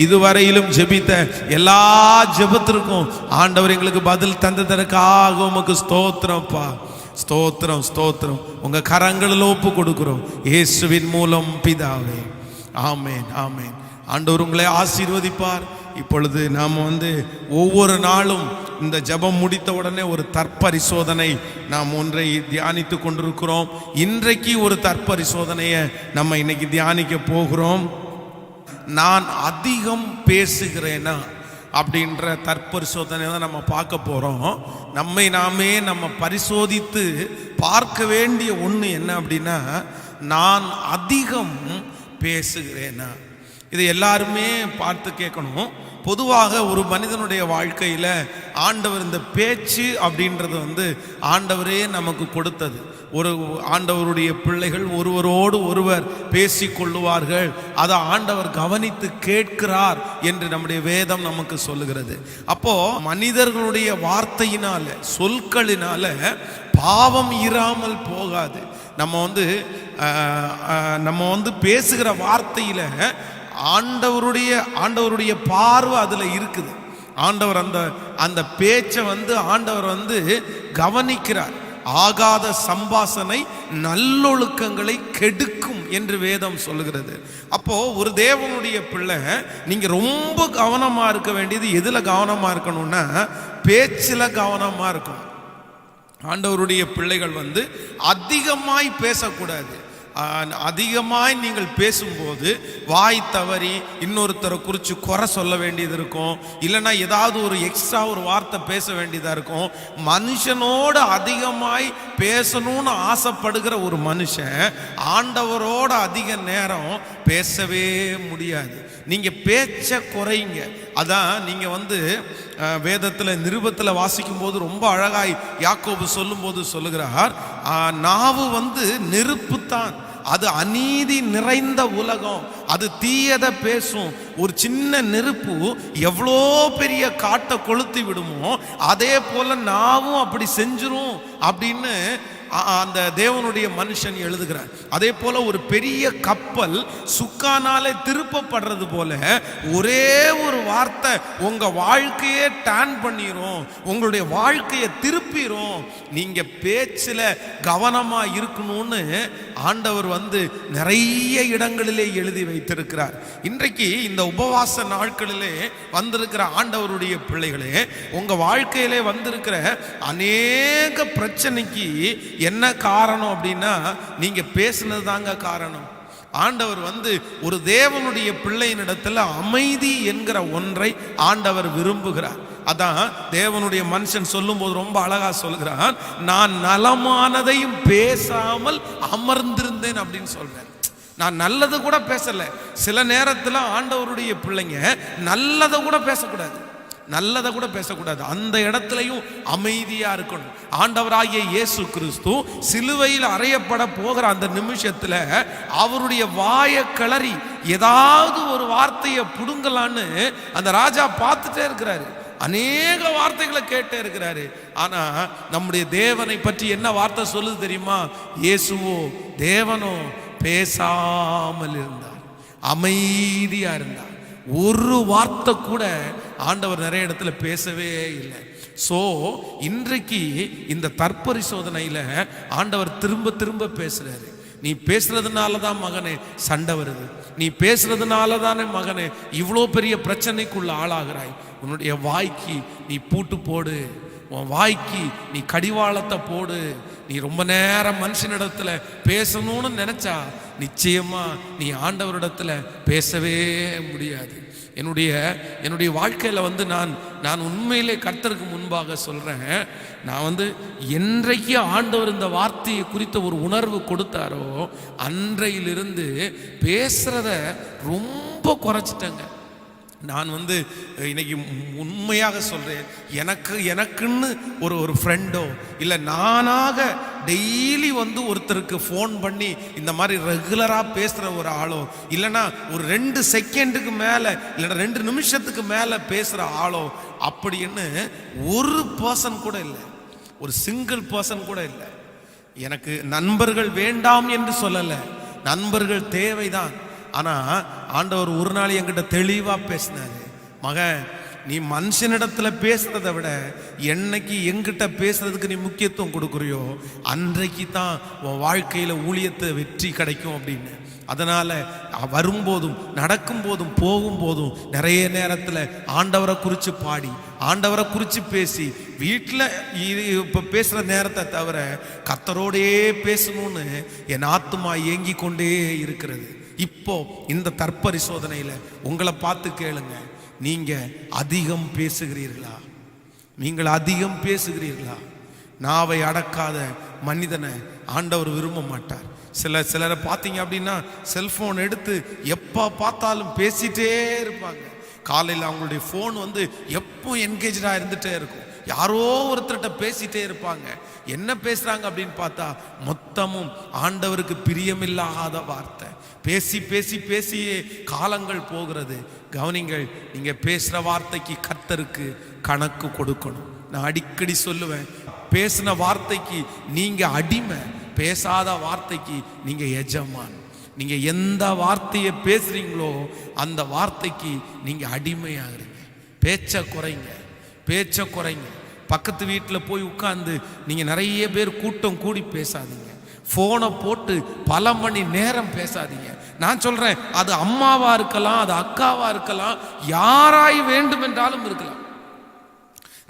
இதுவரையிலும் ஜெபித்த எல்லா ஜெபத்திற்கும் ஆண்டவர் எங்களுக்கு பதில் தந்ததற்காக உமக்கு ஸ்தோத்திரம்ப்பா. ஸ்தோத்திரம் ஸ்தோத்திரம். உங்க கரங்களில் ஒப்பு கொடுக்கிறோம் இயேசுவின் மூலம் பிதாவே. ஆமேன் ஆமேன். ஆண்டவர் உங்களை ஆசீர்வதிப்பார். இப்பொழுது நாம் ஒவ்வொரு நாளும் இந்த ஜெபம் முடித்த உடனே ஒரு தற்பரிசோதனை நாம் ஒன்றை தியானித்து கொண்டிருக்கிறோம். இன்றைக்கு ஒரு தற்பரிசோதனையை நம்ம இன்னைக்கு தியானிக்க போகிறோம். நான் அதிகம் பேசுகிறேனா அப்படின்ற தற்பரிசோதனை தான் நம்ம பார்க்க போகிறோம். நம்மை நாமே நம்ம பரிசோதித்து பார்க்க வேண்டிய ஒன்று என்ன அப்படின்னா, நான் அதிகம் பேசுகிறேனா. இது எல்லாருமே பார்த்து கேட்கணும். பொதுவாக ஒரு மனிதனுடைய வாழ்க்கையில் ஆண்டவர் இந்த பேச்சு அப்படின்றது ஆண்டவரே நமக்கு கொடுத்தது. ஒரு ஆண்டவருடைய பிள்ளைகள் ஒருவரோடு ஒருவர் பேசிக்கொள்ளுவார்கள். அதை ஆண்டவர் கவனித்து கேட்கிறார் என்று நம்முடைய வேதம் நமக்கு சொல்லுகிறது. அப்போ மனிதர்களுடைய வார்த்தையினால சொற்களினால பாவம் இராமல் போகாது. நம்ம பேசுகிற வார்த்தையில ஆண்டவருடைய பார்வை அதுல இருக்குது. ஆண்டவர் அந்த பேச்சை ஆண்டவர் கவனிக்கிறார். ஆகாத சம்பாசனை நல்லொழுக்கங்களை கெடுக்கும் என்று வேதம் சொல்லுகிறது. அப்போ ஒரு தேவனுடைய பிள்ளை நீங்க ரொம்ப கவனமா இருக்க வேண்டியது எதுல கவனமா இருக்கணும்னா, பேச்சில் கவனமா இருக்கணும். ஆண்டவருடைய பிள்ளைகள் அதிகமாய் பேசக்கூடாது. அதிகமாய் நீங்கள் பேசும்போது வாய் தவறி இன்னொருத்தரை குறித்து குறை சொல்ல வேண்டியது இருக்கும். இல்லைன்னா ஏதாவது ஒரு எக்ஸ்ட்ரா ஒரு வார்த்தை பேச வேண்டியதாக இருக்கும். மனுஷனோடு அதிகமாய் பேசணும்னு ஆசைப்படுகிற ஒரு மனுஷன் ஆண்டவரோட அதிக நேரம் பேசவே முடியாது. நீங்கள் பேச்ச குறைங்க. அதான் நீங்கள் வேதத்தில் நிருபத்தில் வாசிக்கும் போது ரொம்ப அழகாய் யாக்கோபு சொல்லும் போது சொல்லுகிறார், நாவு நெருப்புத்தான், அது அநீதி நிறைந்த உலகம், அது தீயதை பேசும். ஒரு சின்ன நெருப்பு எவ்வளோ பெரிய காட்டை கொளுத்தி விடுமோ அதே போல நாவும் அப்படி செஞ்சிரும் அப்படின்னு அந்த தேவனுடைய மனுஷன் எழுதுகிறார். அதே போல ஒரு பெரிய கப்பல் சுக்கானாலே திருப்பப்படுறது போல ஒரே ஒரு வார்த்தை உங்க வாழ்க்கையே டர்ன் பண்ணிரும், உங்களுடைய வாழ்க்கையை திருப்பிரும். நீங்க பேச்சில் கவனமா இருக்கணும்னு ஆண்டவர் நிறைய இடங்களிலே எழுதி வைத்திருக்கிறார். இன்றைக்கு இந்த உபவாச நாட்களிலே வந்திருக்கிற ஆண்டவருடைய பிள்ளைகளே, உங்க வாழ்க்கையிலே வந்திருக்கிற அநேக பிரச்சனைக்கு என்ன காரணம் அப்படின்னா, நீங்க பேசுனது தாங்க காரணம். ஆண்டவர் ஒரு தேவனுடைய பிள்ளையினிடத்துல அமைதி என்கிற ஒன்றை ஆண்டவர் விரும்புகிறார். அதான் தேவனுடைய மனுஷன் சொல்லும் போது ரொம்ப அழகா சொல்கிறான், நான் நலமானதையும் பேசாமல் அமர்ந்திருந்தேன் அப்படின்னு சொல்றேன். நான் நல்லது கூட பேசல. சில நேரத்தில் ஆண்டவருடைய பிள்ளைங்க நல்லதை கூட பேசக்கூடாது, நல்லதை கூட பேசக்கூடாது. அந்த இடத்துலையும் அமைதியா இருக்கணும். ஆண்டவராகிய இயேசு கிறிஸ்து சிலுவையில் அறையப்பட போகிற அந்த நிமிஷத்துல அவருடைய வாயை கிளறி ஏதாவது ஒரு வார்த்தையை புடுங்கலான்னு அந்த ராஜா பார்த்துட்டே இருக்கிறாரு. அநேக வார்த்தைகளை கேட்டே இருக்கிறாரு. ஆனா நம்முடைய தேவனை பற்றி என்ன வார்த்தை சொல்லுது தெரியுமா? இயேசுவோ தேவனோ பேசாமல் இருந்தார், அமைதியா இருந்தார். ஒரு வார்த்தை கூட ஆண்டவர் நிறைய இடத்துல பேசவே இல்லை. சோ இன்றைக்கு இந்த தற்பரிசோதனையில ஆண்டவர் திரும்ப திரும்ப பேசுறாரு. நீ பேசுறதுனால தான் மகனே சண்டை வருது, நீ பேசுறதுனால தானே மகனே இவ்வளோ பெரிய பிரச்சனைக்குள்ள ஆளாகிறாய். உன்னுடைய வாய்க்கு நீ பூட்டு போடு, உன் வாய்க்கு நீ கடிவாளத்தை போடு. நீ ரொம்ப நேரம் மனுஷனிடத்துல பேசணும்னு நினைச்சா நிச்சயமா நீ ஆண்டவரிடத்துல பேசவே முடியாது. என்னுடைய வாழ்க்கையில நான் உண்மையிலே கர்த்தருக்கு முன்பாக சொல்றேன், நான் என்றைக்கு ஆண்டவர் இந்த வார்த்தையை குறித்த ஒரு உணர்வு கொடுத்தாரோ அன்றையிலிருந்து பேசுறத ரொம்ப குறைச்சிட்டேங்க. நான் இன்னைக்கு உண்மையாக சொல்றேன், எனக்குன்னு ஒரு ஃப்ரெண்டோ இல்லை நானாக டெய்லி ஒருத்தருக்கு ஃபோன் பண்ணி இந்த மாதிரி ரெகுலராக பேசுகிற ஒரு ஆளோ, இல்லைன்னா ஒரு 2 செகண்டுக்கு மேலே இல்லைன்னா 2 நிமிஷத்துக்கு மேலே பேசுகிற ஆளோ அப்படின்னு ஒரு பர்சன் கூட இல்லை, ஒரு சிங்கிள் பர்சன் கூட இல்லை. எனக்கு நண்பர்கள் வேண்டாம் என்று சொல்லலை, நண்பர்கள் தேவைதான். ஆனால் ஆண்டவர் ஒரு நாள் என்கிட்ட தெளிவாக பேசினாரு, மகன் நீ மனுஷனிடத்துல பேசுறதை விட என்னைக்கு எங்கிட்ட பேசுறதுக்கு நீ முக்கியத்துவம் கொடுக்குறியோ அன்றைக்கு தான் உன் வாழ்க்கையில ஊழியத்தை வெற்றி கிடைக்கும் அப்படின்னு. அதனால வரும்போதும் நடக்கும்போதும் போகும்போதும் நிறைய நேரத்தில் ஆண்டவரை குறித்து பாடி ஆண்டவரை குறித்து பேசி வீட்டில் இப்போ பேசுகிற நேரத்தை தவிர கர்த்தரோடே பேசணும்னு என் ஆத்துமா ஏங்கி கொண்டே இருக்கிறது. இப்போ இந்த தற்பரிசோதனையில் உங்களை பார்த்து கேளுங்க, நீங்க அதிகம் பேசுகிறீர்களா? நீங்கள் அதிகம் பேசுகிறீர்களா? நாவை அடக்காத மனிதனை ஆண்டவர் விரும்ப மாட்டார். சிலரை பார்த்தீங்க அப்படின்னா செல்போன் எடுத்து எப்போ பார்த்தாலும் பேசிட்டே இருப்பாங்க. காலையில் அவங்களுடைய ஃபோன் வந்து எப்போ என்கேஜாக இருந்துகிட்டே இருக்கும். யாரோ ஒருத்தர்கிட்ட பேசிட்டே இருப்பாங்க. என்ன பேசுகிறாங்க அப்படின்னு பார்த்தா மொத்தமும் ஆண்டவருக்கு பிரியமில்லாத வார்த்தை. பேசி பேசி பேசியே காலங்கள் போகிறது. கவனிங்கள், நீங்கள் பேசுகிற வார்த்தைக்கு கர்த்தருக்கு கணக்கு கொடுக்கணும். நான் அடிக்கடி சொல்லுவேன், பேசின வார்த்தைக்கு நீங்கள் அடிமை, பேசாத வார்த்தைக்கு நீங்கள் எஜமான். நீங்கள் எந்த வார்த்தையை பேசுகிறீங்களோ அந்த வார்த்தைக்கு நீங்கள் அடிமையாகிறீங்க. பேச்சை குறைங்க, பேச்சை குறைங்க. பக்கத்து வீட்டில் போய் உட்கார்ந்து நீங்கள் நிறைய பேர் கூட்டம் கூடி பேசாதீங்க. ஃபோனை போட்டு பல மணி நேரம் பேசாதீங்க. நான் சொல்கிறேன், அது அம்மாவா இருக்கலாம், அது அக்காவா இருக்கலாம், யாராய் வேண்டும் என்றாலும் இருக்கலாம்.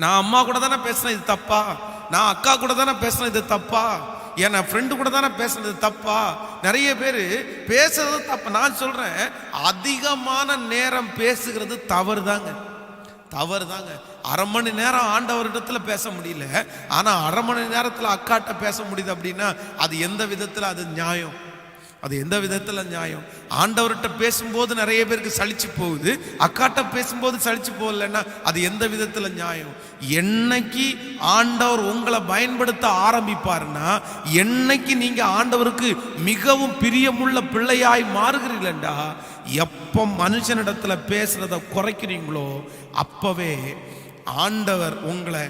நான் அம்மா கூட தானே பேசுனேன், இது தப்பா? நான் அக்கா கூட தானே பேசுனேன், இது தப்பா? என் ஃப்ரெண்டு கூட தானே பேசுனது தப்பா? நிறைய பேர் பேசுறது தப்பா. நான் சொல்றேன், அதிகமான நேரம் பேசுகிறது தவறு தாங்க, தவறு தாங்க. அரை மணி நேரம் ஆண்டவரிடத்துல பேச முடியல, ஆனா அரை மணி நேரத்தில் அக்காட்ட பேச முடியுது அப்படின்னா அது எந்த விதத்தில் அது நியாயம்? அது எந்த விதத்தில் நியாயம்? ஆண்டவர்கிட்ட பேசும்போது நிறைய பேருக்கு சலிச்சு போகுது, அக்காட்ட பேசும்போது சலிச்சு போகலன்னா அது எந்த விதத்தில் நியாயம்? என்னைக்கு ஆண்டவர் உங்களை பயன்படுத்த ஆரம்பிப்பாருன்னா, என்னைக்கு நீங்க ஆண்டவருக்கு மிகவும் பிரியமுள்ள பிள்ளையாய் மாறுகிறீங்களா, எப்போ மனுஷனிடத்துல பேசுறத குறைக்கிறீங்களோ அப்பவே ஆண்டவர் உங்களை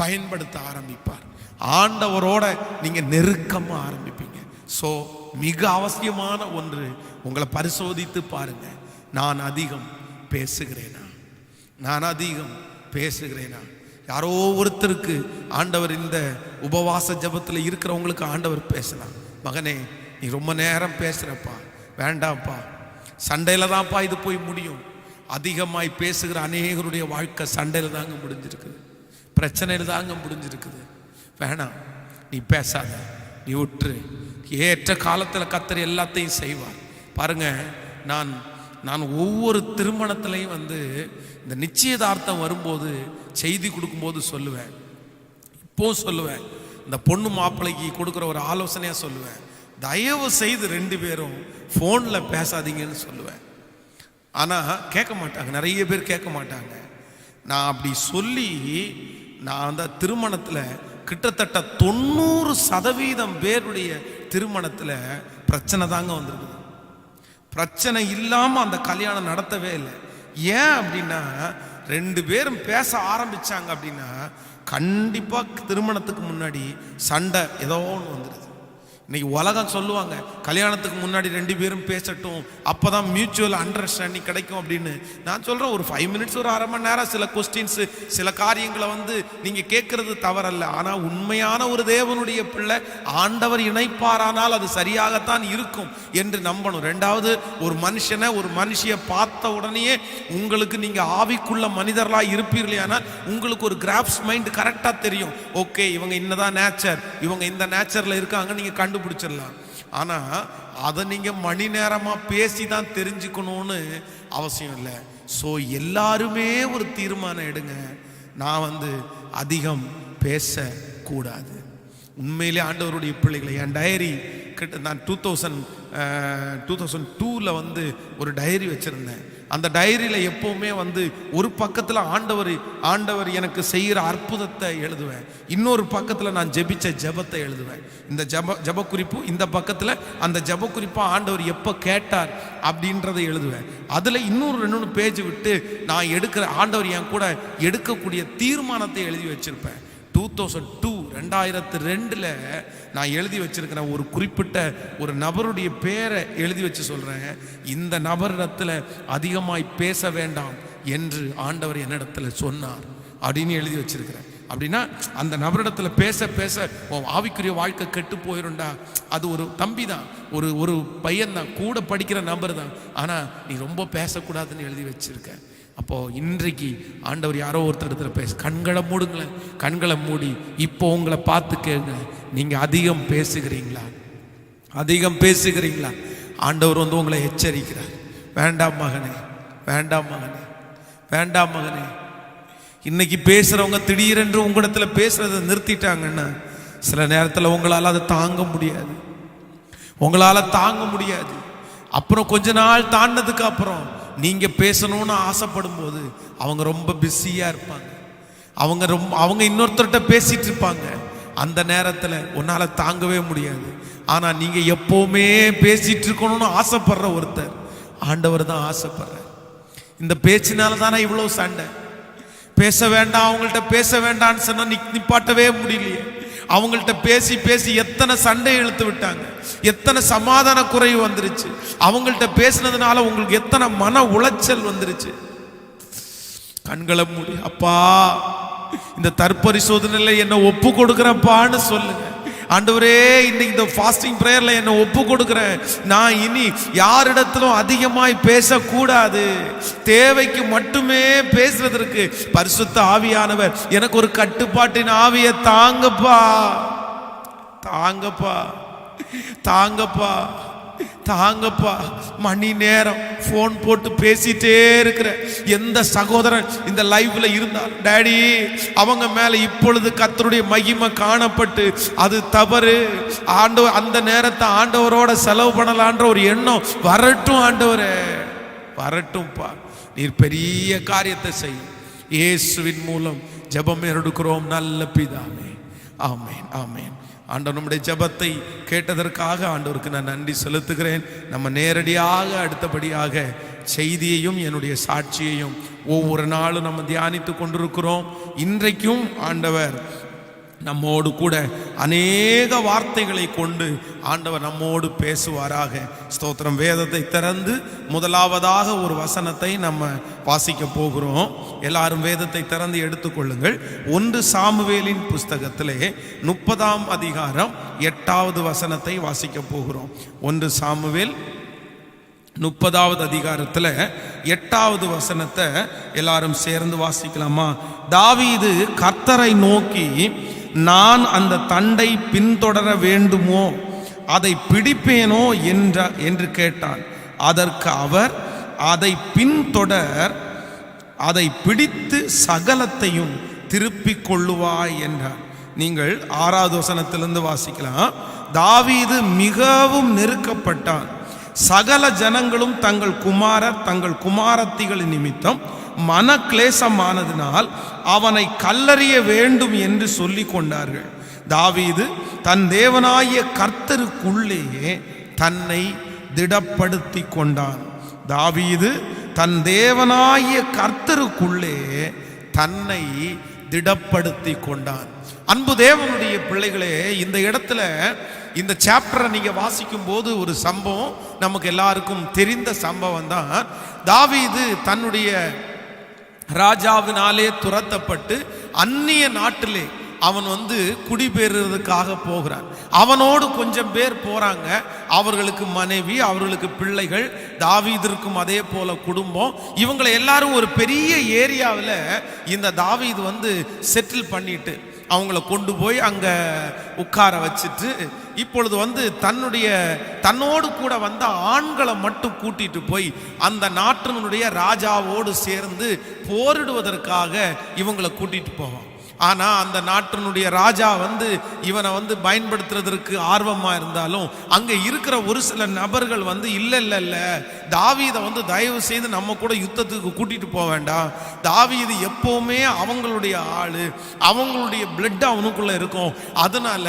பயன்படுத்த ஆரம்பிப்பார். ஆண்டவரோட நீங்க நெருக்கமா ஆரம்பிப்பீங்க. ஸோ மிக அவசியமான ஒன்று, உங்களை பரிசோதித்து பாருங்க. நான் அதிகம் பேசுகிறேனா? நான் அதிகம் பேசுகிறேனா? யாரோ ஒருத்தருக்கு ஆண்டவர் இந்த உபவாச ஜபத்தில் இருக்கிறவங்களுக்கு ஆண்டவர் பேசலாம், மகனே நீ ரொம்ப நேரம் பேசுகிறப்பா, வேண்டாம்ப்பா, சண்டையில் தான்ப்பா இது போய் முடியும். அதிகமாய் பேசுகிற அநேகருடைய வாழ்க்கை சண்டையில் தாங்க முடிஞ்சிருக்குது, பிரச்சனையில் தாங்க முடிஞ்சிருக்குது. வேணாம், நீ பேசாத, நீ விட்டுரு. ஏற்ற காலத்தில் கர்த்தர் எல்லாத்தையும் செய்வார். பாருங்க, நான் ஒவ்வொரு திருமணத்திலையும் வந்து இந்த நிச்சயதார்த்தம் வரும்போது செய்தி கொடுக்கும்போது சொல்லுவேன், இப்போ சொல்லுவேன், இந்த பொண்ணு மாப்பிள்ளைக்கு கொடுக்குற ஒரு ஆலோசனையாக சொல்லுவேன், தயவு செய்து 2 பேரும் ஃபோனில் பேசாதீங்கன்னு சொல்லுவேன். ஆனால் கேட்க மாட்டாங்க, நிறைய பேர் கேட்க மாட்டாங்க. நான் அப்படி சொல்லி நான் அந்த திருமணத்தில் கிட்டத்தட்ட 90% பேருடைய திருமணத்தில் பிரச்சனை தாங்க வந்திருக்குது. பிரச்சனை இல்லாமல் அந்த கல்யாணம் நடத்தவே இல்லை. ஏன் அப்படின்னா 2 பேரும் பேச ஆரம்பிச்சாங்க அப்படின்னா கண்டிப்பாக திருமணத்துக்கு முன்னாடி சண்டை ஏதோ ஒன்று வந்துடுது. இன்னைக்கு உலகம் சொல்லுவாங்க, கல்யாணத்துக்கு முன்னாடி 2 பேரும் பேசட்டும், அப்போதான் மியூச்சுவல் அண்டர்ஸ்டாண்டிங் கிடைக்கும் அப்படின்னு. நான் சொல்கிறேன், ஒரு 5 மினிட்ஸ், ஒரு அரை மணி நேரம் சில கொஸ்டின்ஸு, சில காரியங்களை வந்து நீங்கள் கேட்கறது தவறல்ல. ஆனால் உண்மையான ஒரு தேவனுடைய பிள்ளை ஆண்டவர் இணைப்பாரானால் அது சரியாகத்தான் இருக்கும் என்று நம்பணும். 2வது, ஒரு மனுஷனை ஒரு மனுஷியை பார்த்த உடனேயே உங்களுக்கு நீங்கள் ஆவிக்குள்ள மனிதர்களாக இருப்பீர்களே, ஆனால் உங்களுக்கு ஒரு கிராஃப்ஸ் மைண்ட் கரெக்டாக தெரியும். ஓகே, இவங்க இன்னதான் நேச்சர், இவங்க இந்த நேச்சரில் இருக்காங்க, நீங்கள் கண்டுபிடிச்சிடலாம். ஆனால் அதை நீங்கள் மணி நேரமாக பேசி தான் தெரிஞ்சுக்கணும்னு அவசியம் இல்லை. ஸோ எல்லாருமே ஒரு தீர்மானம் எடுங்க, நான் வந்து அதிகம் பேசக்கூடாது. உண்மையிலே ஆண்டவருடைய பிள்ளைகளை, என் டைரி கிட்ட நான் 2002 வந்து ஒரு டைரி வச்சுருந்தேன். அந்த டைரியில் எப்போவுமே வந்து ஒரு பக்கத்தில் ஆண்டவர் எனக்கு செய்கிற அற்புதத்தை எழுதுவேன், இன்னொரு பக்கத்தில் நான் ஜெபிச்ச ஜெபத்தை எழுதுவேன். இந்த ஜெப குறிப்பு இந்த பக்கத்தில், அந்த ஜெப குறிப்பாக ஆண்டவர் எப்போ கேட்டார் அப்படின்றதை எழுதுவேன். அதில் இன்னொரு 2 பேஜ் விட்டு நான் எடுக்கிற ஆண்டவர் என் கூட எடுக்கக்கூடிய தீர்மானத்தை எழுதி வச்சிருப்பேன். 2002 2002 நான் எழுதி வச்சிருக்கிறேன். ஒரு குறிப்பிட்ட ஒரு நபருடைய பேரை எழுதி வச்சு சொல்றேன். இந்த நபரிடத்துல அதிகமாய் பேச வேண்டாம் என்று ஆண்டவர் என்னிடத்துல சொன்னார் அப்படின்னு எழுதி வச்சிருக்கிறேன். அப்படின்னா அந்த நபரிடத்துல பேச பேச ஆவிக்குரிய வாழ்க்கை கெட்டு போயிருண்டா. அது ஒரு தம்பி தான், ஒரு பையன் தான், கூட படிக்கிற நபர் தான். ஆனா நீ ரொம்ப பேசக்கூடாதுன்னு எழுதி வச்சிருக்க. அப்போ இன்றைக்கு ஆண்டவர் யாரோ ஒருத்தர் இடத்துல பேச, கண்களை மூடுங்களேன், கண்களை மூடி இப்போ உங்களை பார்த்து கேளுங்க, நீங்க அதிகம் பேசுகிறீங்களா? அதிகம் பேசுகிறீங்களா? ஆண்டவர் வந்து உங்களை எச்சரிக்கிறார். வேண்டாம் மகனே, வேண்டாம் மகனே, வேண்டாம் மகனே. இன்னைக்கு பேசுறவங்க திடீரென்று உங்களிடத்துல பேசுறதை நிறுத்திட்டாங்கன்னா சில நேரத்தில் உங்களால் அதை தாங்க முடியாது, உங்களால தாங்க முடியாது. அப்புறம் கொஞ்ச நாள் தாண்டதுக்கு அப்புறம் நீங்க பேசணும்னு ஆசைப்படும் போது அவங்க ரொம்ப பிஸியா இருப்பாங்க, அவங்க இன்னொருத்தர்கிட்ட பேசிட்டு இருப்பாங்க. அந்த நேரத்தில் உன்னால தாங்கவே முடியாது. ஆனா நீங்க எப்பவுமே பேசிட்டு இருக்கணும்னு ஆசைப்படுற ஒருத்தர் ஆண்டவர் தான் ஆசைப்படுற. இந்த பேச்சினால தானே இவ்வளவு சண்டை. பேச வேண்டாம், அவங்கள்ட்ட பேச வேண்டாம்னு சொன்னா நிப்பாட்டவே முடியலையே. அவங்கள்ட்ட பேசி பேசி எத்தனை சண்டை இழுத்து விட்டாங்க, எத்தனை சமாதான குறைவு வந்துருச்சு. அவங்கள்ட்ட பேசினதுனால உங்களுக்கு எத்தனை மன உளைச்சல் வந்துருச்சு. கண்களை மூடி, அப்பா இந்த தற்பரிசோதனையில என்ன ஒப்பு கொடுக்குறப்பான்னு சொல்லுங்க. ஆண்டவரே, இன்னைக்கு இந்த ஃபாஸ்டிங் பிரேயர்ல என்ன ஒப்பு கொடுக்கிறேன். நான் இனி யாரிடத்திலும் அதிகமாய் பேசக்கூடாது. தேவைக்கு மட்டுமே பேசுறதற்கு பரிசுத்த ஆவியானவர் எனக்கு ஒரு கட்டுப்பாட்டின் ஆவியை தாங்கப்பா, தாங்கப்பா, தாங்கப்பா, தாங்கப்பா. மணி நேரம் போன் போட்டு பேசிட்டே இருக்கிற எந்த சகோதரன் இந்த லைவ்ல இருந்தால், டாடி அவங்க மேல இப்பொழுது கர்த்தருடைய மகிமை காணப்பட்டு அது தவறு, ஆண்டவர் அந்த நேரத்தை ஆண்டவரோட செலவு பண்ணலான்ற ஒரு எண்ணம் வரட்டும். ஆண்டவரே வரட்டும்பா, நீர் பெரிய காரியத்தை செய். இயேசுவின் மூலம் ஜெபம் எடுக்கிறோம் நல்ல பிதாவே, ஆமென், ஆமென். ஆண்டவர் நம்முடைய ஜெபத்தை கேட்டதற்காக ஆண்டவருக்கு நான் நன்றி செலுத்துகிறேன். நம்ம நேரடியாக அடுத்தபடியாக செய்தியையும் என்னுடைய சாட்சியையும் ஒவ்வொரு நாளும் நம்ம தியானித்து கொண்டிருக்கிறோம். இன்றைக்கும் ஆண்டவர் நம்மோடு கூட அநேக வார்த்தைகளை கொண்டு ஆண்டவர் நம்மோடு பேசுவாராக. ஸ்தோத்திரம். வேதத்தை திறந்து முதலாவதாக ஒரு வசனத்தை நம்ம வாசிக்க போகிறோம். எல்லாரும் வேதத்தை திறந்து எடுத்துக்கொள்ளுங்கள். 1 சாமுவேலின் புஸ்தகத்திலே 30ஆம் அதிகாரம் 8வது வசனத்தை வாசிக்க போகிறோம். 1 சாமுவேல் 30வது அதிகாரத்தில் 8வது வசனத்தை எல்லாரும் சேர்ந்து வாசிக்கலாமா? தாவீது கர்த்தரை நோக்கி, நான் அந்த தண்டை பின்தொடர வேண்டுமோ, அதை பிடிப்பேனோ என்று கேட்டான். அதற்கு அவர், அதை பின்தொடர், அதை பிடித்து சகலத்தையும் திருப்பிக் கொள்ளுவாய் என்றார். நீங்கள் 6வது வசனத்திலிருந்து வாசிக்கலாம். தாவீது மிகவும் நெருக்கப்பட்டான். சகல ஜனங்களும் தங்கள் குமாரர் தங்கள் குமாரத்திகளின் நிமித்தம் மன கிளேசமானதினால் அவனை கல்லறிய வேண்டும் என்று சொல்லி கொண்டார்கள். தாவீது தன் தேவனாகிய கர்த்தருக்குள்ளே தன்னை திடப்படுத்தி கொண்டான். தாவீது தன் தேவனாகிய கர்த்தருக்குள்ளே தன்னை திடப்படுத்தி கொண்டான். அன்பு தேவனுடைய பிள்ளைகளே, இந்த இடத்துல இந்த சாப்டரை நீங்க வாசிக்கும் போது ஒரு சம்பவம் நமக்கு எல்லாருக்கும் தெரிந்த சம்பவம் தான். தாவீது தன்னுடைய ராஜாவினாலே துரத்தப்பட்டு அந்நிய நாட்டிலே அவன் குடிபெயர்றதுக்காக போகிறான். அவனோடு கொஞ்சம் பேர் போறாங்க. அவர்களுக்கு மனைவி, அவர்களுக்கு பிள்ளைகள், தாவீதிற்கும் அதே போல குடும்பம். இவங்களை எல்லாரும் ஒரு பெரிய ஏரியாவில் இந்த தாவீது செட்டில் பண்ணிட்டு அவங்கள கொண்டு போய் அங்க உட்கார வச்சுட்டு, இப்பொழுது தன்னோடு கூட வந்த ஆண்களை மட்டும் கூட்டிட்டு போய் அந்த நாட்டினுடைய ராஜாவோடு சேர்ந்து போரிடுவதற்காக இவங்களை கூட்டிட்டு போவான். ஆனா அந்த நாட்டினுடைய ராஜா இவனை பயன்படுத்துறதற்கு ஆர்வமா இருந்தாலும் அங்க இருக்கிற ஒரு சில நபர்கள் இல்ல தாவீதை தயவு செய்து நம்ம கூட யுத்தத்துக்கு கூட்டிட்டு போக வேண்டாம். தாவீது எப்பவுமே அவங்களுடைய ஆளு, அவங்களுடைய பிளட் அவனுக்குள்ள இருக்கும். அதனால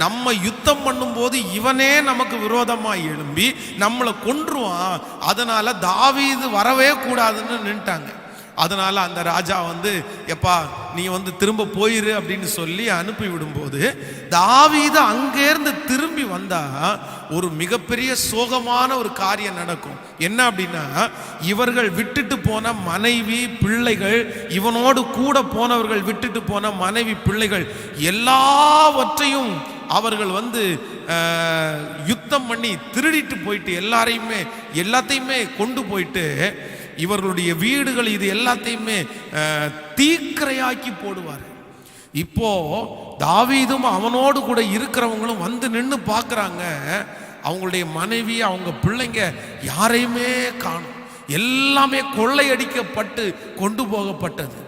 நம்ம யுத்தம் பண்ணும் போது இவனே நமக்கு விரோதமா எழும்பி நம்மளை கொன்றுவான். அதனால தாவீது வரவே கூடாதுன்னு நின்ட்டாங்க. அதனால அந்த ராஜா வந்து எப்பா நீ வந்து திரும்ப போயிரு அப்படின்னு சொல்லி அனுப்பி விடும்போது தாவீது அங்கேருந்து திரும்பி வந்தா ஒரு மிகப்பெரிய சோகமான ஒரு காரியம் நடக்கும். என்ன அப்படின்னா, இவர்கள் விட்டுட்டு போன மனைவி பிள்ளைகள், இவனோடு கூட போனவர்கள் விட்டுட்டு போன மனைவி பிள்ளைகள் எல்லாவற்றையும் அவர்கள் வந்து யுத்தம் பண்ணி திருடிட்டு போயிட்டு எல்லாத்தையுமே கொண்டு போயிட்டு இவர்களுடைய வீடுகள் இது எல்லாத்தையுமே தீக்கிரையாக்கி போடுவார். இப்போ தாவீதும் அவனோடு கூட இருக்கிறவங்களும் வந்து நின்று பார்க்குறாங்க. அவங்களுடைய மனைவி அவங்க பிள்ளைங்க யாரையுமே காணும், எல்லாமே கொள்ளையடிக்கப்பட்டு கொண்டு போகப்பட்டது.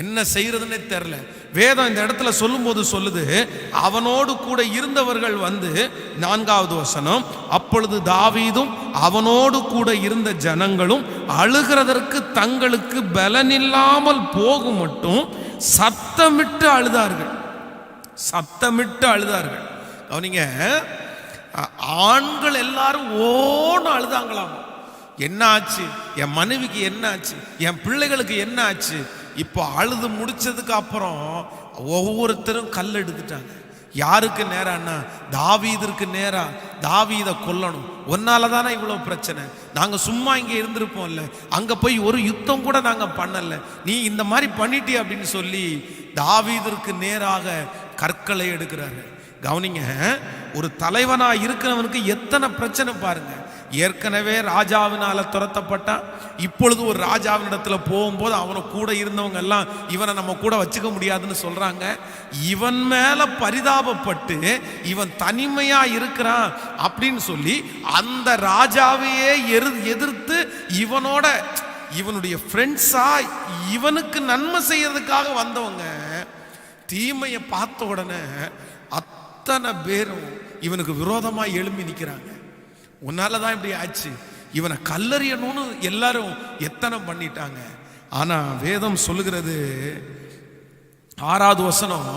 என்ன செய்யறதுன்னே தெரியல. வேதம் இந்த இடத்துல சொல்லும்போது சொல்லுது, அவனோடு கூட இருந்தவர்கள் வந்து 4வது வசனம், அப்பொழுது தாவீதும் அவனோடு கூட இருந்த ஜனங்களும் அழுகிறதற்கு தங்களுக்கு பலனில்லாமல் போகும் மட்டும் சத்தமிட்டு அழுதார்கள். கவனிங்க, ஆண்கள் எல்லாரும் ஓன்னு அழுதாங்களாம். என்ன ஆச்சு, என் மனைவிக்கு என்ன ஆச்சு, என் பிள்ளைகளுக்கு என்ன ஆச்சு. இப்போ அழுது முடிச்சதுக்கு அப்புறம் ஒவ்வொருத்தரும் கல் எடுத்துட்டாங்க. யாருக்கு நேரான்னா தாவீதிற்கு நேரா. தாவீதை கொல்லணும், ஒன்னால தானே இவ்வளோ பிரச்சனை, நாங்கள் சும்மா இங்கே இருந்திருப்போம்ல, அங்கே போய் ஒரு யுத்தம் கூட நாங்கள் பண்ணல, நீ இந்த மாதிரி பண்ணிட்டே அப்படின்னு சொல்லி தாவீதிற்கு நேராக கற்களை எடுக்கிறாரு. கவனிங்க, ஒரு தலைவனா இருக்கிறவனுக்கு எத்தனை பிரச்சனை பாருங்க. ஏற்கனவே ராஜாவினால துரத்தப்பட்டான், இப்பொழுது ஒரு ராஜாவினிடத்துல போகும்போது அவனை கூட இருந்தவங்க எல்லாம் இவனை நம்ம கூட வச்சுக்க முடியாதுன்னு சொல்றாங்க. இவன் மேல பரிதாபப்பட்டு இவன் தனிமையா இருக்கிறான் அப்படின்னு சொல்லி அந்த ராஜாவையே எதிர்த்து இவனுடைய ஃப்ரெண்ட்ஸா இவனுக்கு நன்மை செய்யறதுக்காக வந்தவங்க தீமையை பார்த்த உடனே அத்தனை பேரும் இவனுக்கு விரோதமா எழும்பி நிற்கிறாங்க. உன்னாலதான் இப்படி ஆச்சு, இவனை கல்லறியணும்னு எல்லாரும் எத்தனை பண்ணிட்டாங்க. ஆனா வேதம் சொல்லுகிறது 6வது வசனம்,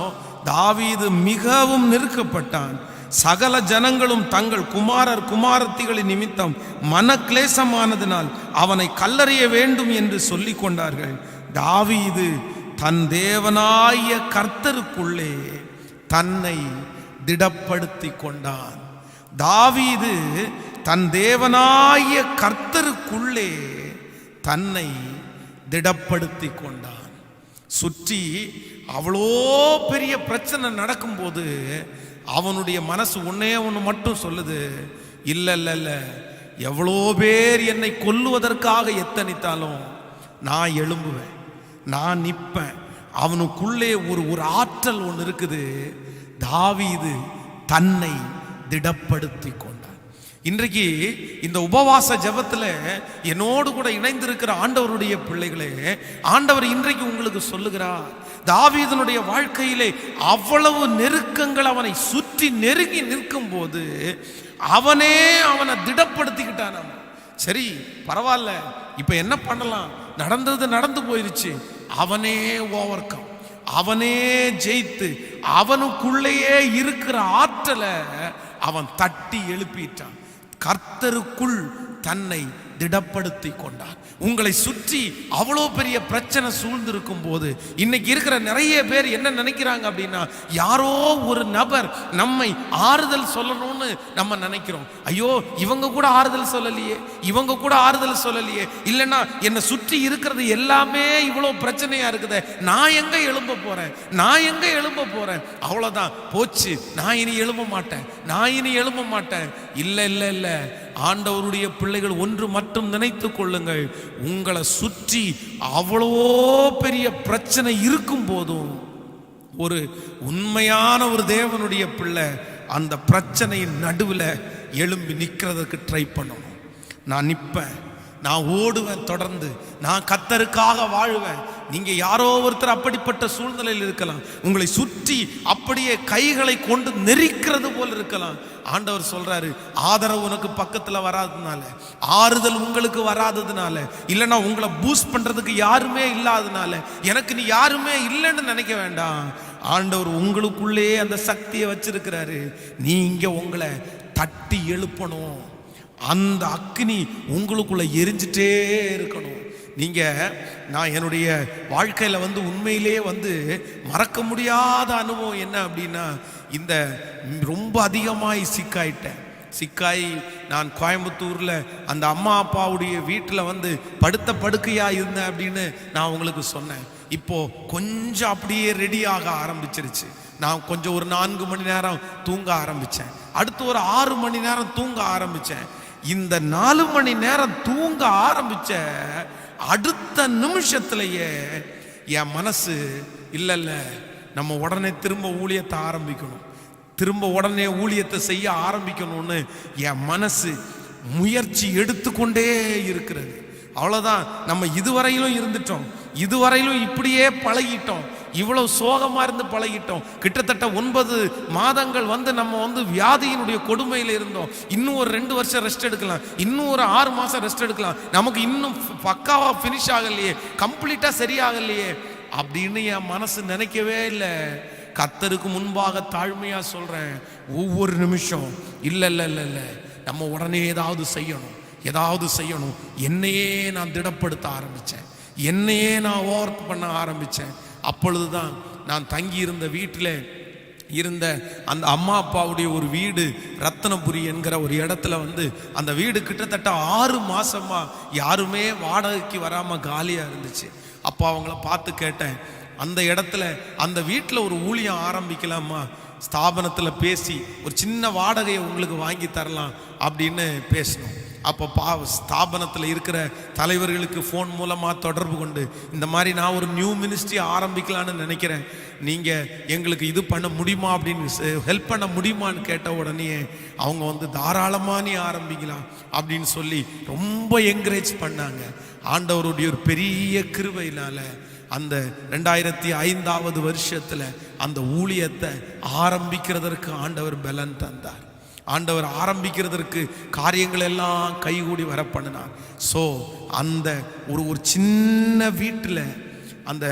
தாவீது மிகவும் நெருக்கப்பட்டான், சகல ஜனங்களும் தங்கள் குமாரர் குமாரத்திகளின் நிமித்தம் மனக்லேசமானதினால் அவனை கல்லறிய வேண்டும் என்று சொல்லி கொண்டார்கள். தாவீது தன் தேவனாய கர்த்தருக்குள்ளே தன்னை திடப்படுத்தி கொண்டான். தாவீது தன் தேவனாய கர்த்தருக்குள்ளே தன்னை திடப்படுத்தி கொண்டான். சுற்றி அவ்வளோ பெரிய பிரச்சனை நடக்கும்போது அவனுடைய மனசு ஒன்று மட்டும் சொல்லுது, இல்லை இல்லை இல்லை, எவ்வளோ பேர் என்னை கொல்லுவதற்காக எத்தனித்தாலும் நான் எழும்புவேன், நான் நிற்பேன். அவனுக்குள்ளே ஒரு ஆற்றல் ஒன்று இருக்குது. தாவீது தன்னை திடப்படுத்தி கொண்டான். இன்றைக்கு இந்த உபவாச ஜெபத்தில் என்னோடு கூட இணைந்திருக்கிற ஆண்டவருடைய பிள்ளைகளே, ஆண்டவர் இன்றைக்கு உங்களுக்கு சொல்லுகிறார், தாவீதனுடைய வாழ்க்கையிலே அவ்வளவு நெருக்கங்கள் அவனை சுற்றி நெருங்கி நிற்கும் போது அவனை திடப்படுத்திக்கிட்டான். சரி பரவாயில்ல, இப்ப என்ன பண்ணலாம், நடந்தது நடந்து போயிருச்சு, அவனே ஓவர் கம், அவனே ஜெயித்து அவனுக்குள்ளேயே இருக்கிற ஆற்றலை அவன் தட்டி எழுப்பிட்டான். கர்த்தருக்குள் தன்னை திடப்படுத்தி கொண்டான். உங்களை சுற்றி அவ்வளோ பெரிய பிரச்சனை சூழ்ந்திருக்கும் போது இன்னைக்கு இருக்கிற நிறைய பேர் என்ன நினைக்கிறாங்க அப்படின்னா, யாரோ ஒரு நபர் நம்மை ஆறுதல் சொல்லணும்னு நம்ம நினைக்கிறோம். ஐயோ இவங்க கூட ஆறுதல் சொல்லலையே, இவங்க கூட ஆறுதல் சொல்லலையே, இல்லைன்னா என்னை சுற்றி இருக்கிறது எல்லாமே இவ்வளோ பிரச்சனையா இருக்குதே, நான் எங்க எழும்ப போறேன், நான் எங்க எழும்ப போறேன், அவ்வளோதான் போச்சு, நான் இனி எழும்ப மாட்டேன், நான் இனி எழும்ப மாட்டேன். இல்லை இல்லை இல்லை, ஆண்டவருடைய பிள்ளைகள் ஒன்று மட்டும் நினைத்து கொள்ளுங்கள், உங்களை சுற்றி அவ்வளோ பெரிய பிரச்சனை இருக்கும் போதும் ஒரு உண்மையான ஒரு தேவனுடைய பிள்ளை அந்த பிரச்சனையின் நடுவில் எழும்பி நிற்கிறதுக்கு ட்ரை பண்ணணும். நான் நிற்பேன், நான் ஓடுவேன், தொடர்ந்து நான் கர்த்தருக்காக வாழுவேன். நீங்க யாரோ ஒருத்தர் அப்படிப்பட்ட சூழ்நிலையில் இருக்கலாம், உங்களை சுற்றி அப்படியே கைகளை கொண்டு நெரிக்கிறது போல் இருக்கலாம். ஆண்டவர் சொல்றாரு, ஆதரவு உனக்கு பக்கத்துல வராததுனால, ஆறுதல் உங்களுக்கு வராததுனால, இல்லைன்னா உங்களை பூஸ்ட் பண்றதுக்கு யாருமே இல்லாததுனால, எனக்கு நீ யாருமே இல்லைன்னு நினைக்க வேண்டாம். ஆண்டவர் உங்களுக்குள்ளே அந்த சக்தியை வச்சிருக்கிறாரு. நீங்க உங்களை தட்டி எழுப்பணும், அந்த அக்னி உங்களுக்குள்ள எரிஞ்சிட்டே இருக்கணும். நான் என்னுடைய வாழ்க்கையில் உண்மையிலே மறக்க முடியாத அனுபவம் என்ன அப்படின்னா, இந்த ரொம்ப அதிகமாய் சிக்காய் நான் கோயம்புத்தூரில் அந்த அம்மா அப்பாவுடைய வீட்டில் படுத்த படுக்கையாக இருந்தேன் அப்படின்னு நான் உங்களுக்கு சொன்னேன். இப்போ கொஞ்சம் அப்படியே ரெடி ஆக ஆரம்பிச்சிருச்சு. நான் கொஞ்சம் ஒரு 4 மணி நேரம் தூங்க ஆரம்பித்தேன். அடுத்து ஒரு 6 மணி நேரம் தூங்க ஆரம்பித்தேன். இந்த 4 மணி நேரம் தூங்க ஆரம்பிச்ச அடுத்த நிமிஷத்திலேயே என் மனசு இல்ல, நம்ம உடனே திரும்ப ஊழியத்தை ஆரம்பிக்கணும், திரும்ப உடனே ஊழியத்தை செய்ய ஆரம்பிக்கணும்னு என் மனசு முயற்சி எடுத்துக்கொண்டே இருக்கிறது. அவ்வளோதான். நம்ம இதுவரையிலும் இருந்துட்டோம், இதுவரையிலும் இப்படியே பழகிட்டோம், இவ்வளவு சோகமா இருந்து பழகிட்டோம். கிட்டத்தட்ட 9 மாதங்கள் நம்ம வியாதியினுடைய கொடுமையில் இருந்தோம். இன்னும் ஒரு 2 வருஷம் ரெஸ்ட் எடுக்கலாம், இன்னும் ஒரு 6 மாசம் ரெஸ்ட் எடுக்கலாம், நமக்கு இன்னும் பக்காவா ஃபினிஷ் ஆகலையே, கம்ப்ளீட்டா சரியாகலையே அப்படின்னு என் மனசு நினைக்கவே இல்லை. கர்த்தருக்கு முன்பாக தாழ்மையா சொல்றேன், ஒவ்வொரு நிமிஷம் இல்ல நம்ம உடனே ஏதாவது செய்யணும். என்னையே நான் திடப்படுத்த ஆரம்பிச்சேன், என்னையே நான் ஒர்க் பண்ண ஆரம்பிச்சேன். அப்பொழுதுதான் நான் தங்கி இருந்த வீட்டில் இருந்த அந்த அம்மா அப்பாவுடைய ஒரு வீடு ரத்தனபுரி என்கிற ஒரு இடத்துல அந்த வீடு கிட்டத்தட்ட 6 மாசமா யாருமே வாடகைக்கு வராம காலியா இருந்துச்சு. அப்போ அவங்கள பார்த்து கேட்டேன், அந்த இடத்துல அந்த வீட்டில் ஒரு ஊழியம் ஆரம்பிக்கலாமா, ஸ்தாபனத்தில் பேசி ஒரு சின்ன வாடகையை உங்களுக்கு வாங்கி தரலாம் அப்படின்னு பேசணும். அப்போ ஸ்தாபனத்தில் இருக்கிற தலைவர்களுக்கு ஃபோன் மூலமாக தொடர்பு கொண்டு இந்த மாதிரி நான் ஒரு நியூ மினிஸ்ட்ரி ஆரம்பிக்கலான்னு நினைக்கிறேன், நீங்கள் எங்களுக்கு இது பண்ண முடியுமா அப்படின்னு ஹெல்ப் பண்ண முடியுமான்னு கேட்ட உடனே அவங்க தாராளமாக நீ ஆரம்பிக்கலாம் அப்படின்னு சொல்லி ரொம்ப என்கரேஜ் பண்ணாங்க. ஆண்டவருடைய ஒரு பெரிய கிருபையினால அந்த 2005ஆவது வருஷத்தில் அந்த ஊழியத்தை ஆரம்பிக்கிறதற்கு ஆண்டவர் பலன் தந்தார். ஆண்டவர் ஆரம்பிக்கிறதற்கு காரியங்கள் எல்லாம் கைகூடி வர பண்ணினார். ஸோ அந்த ஒரு சின்ன வீட்டில் அந்த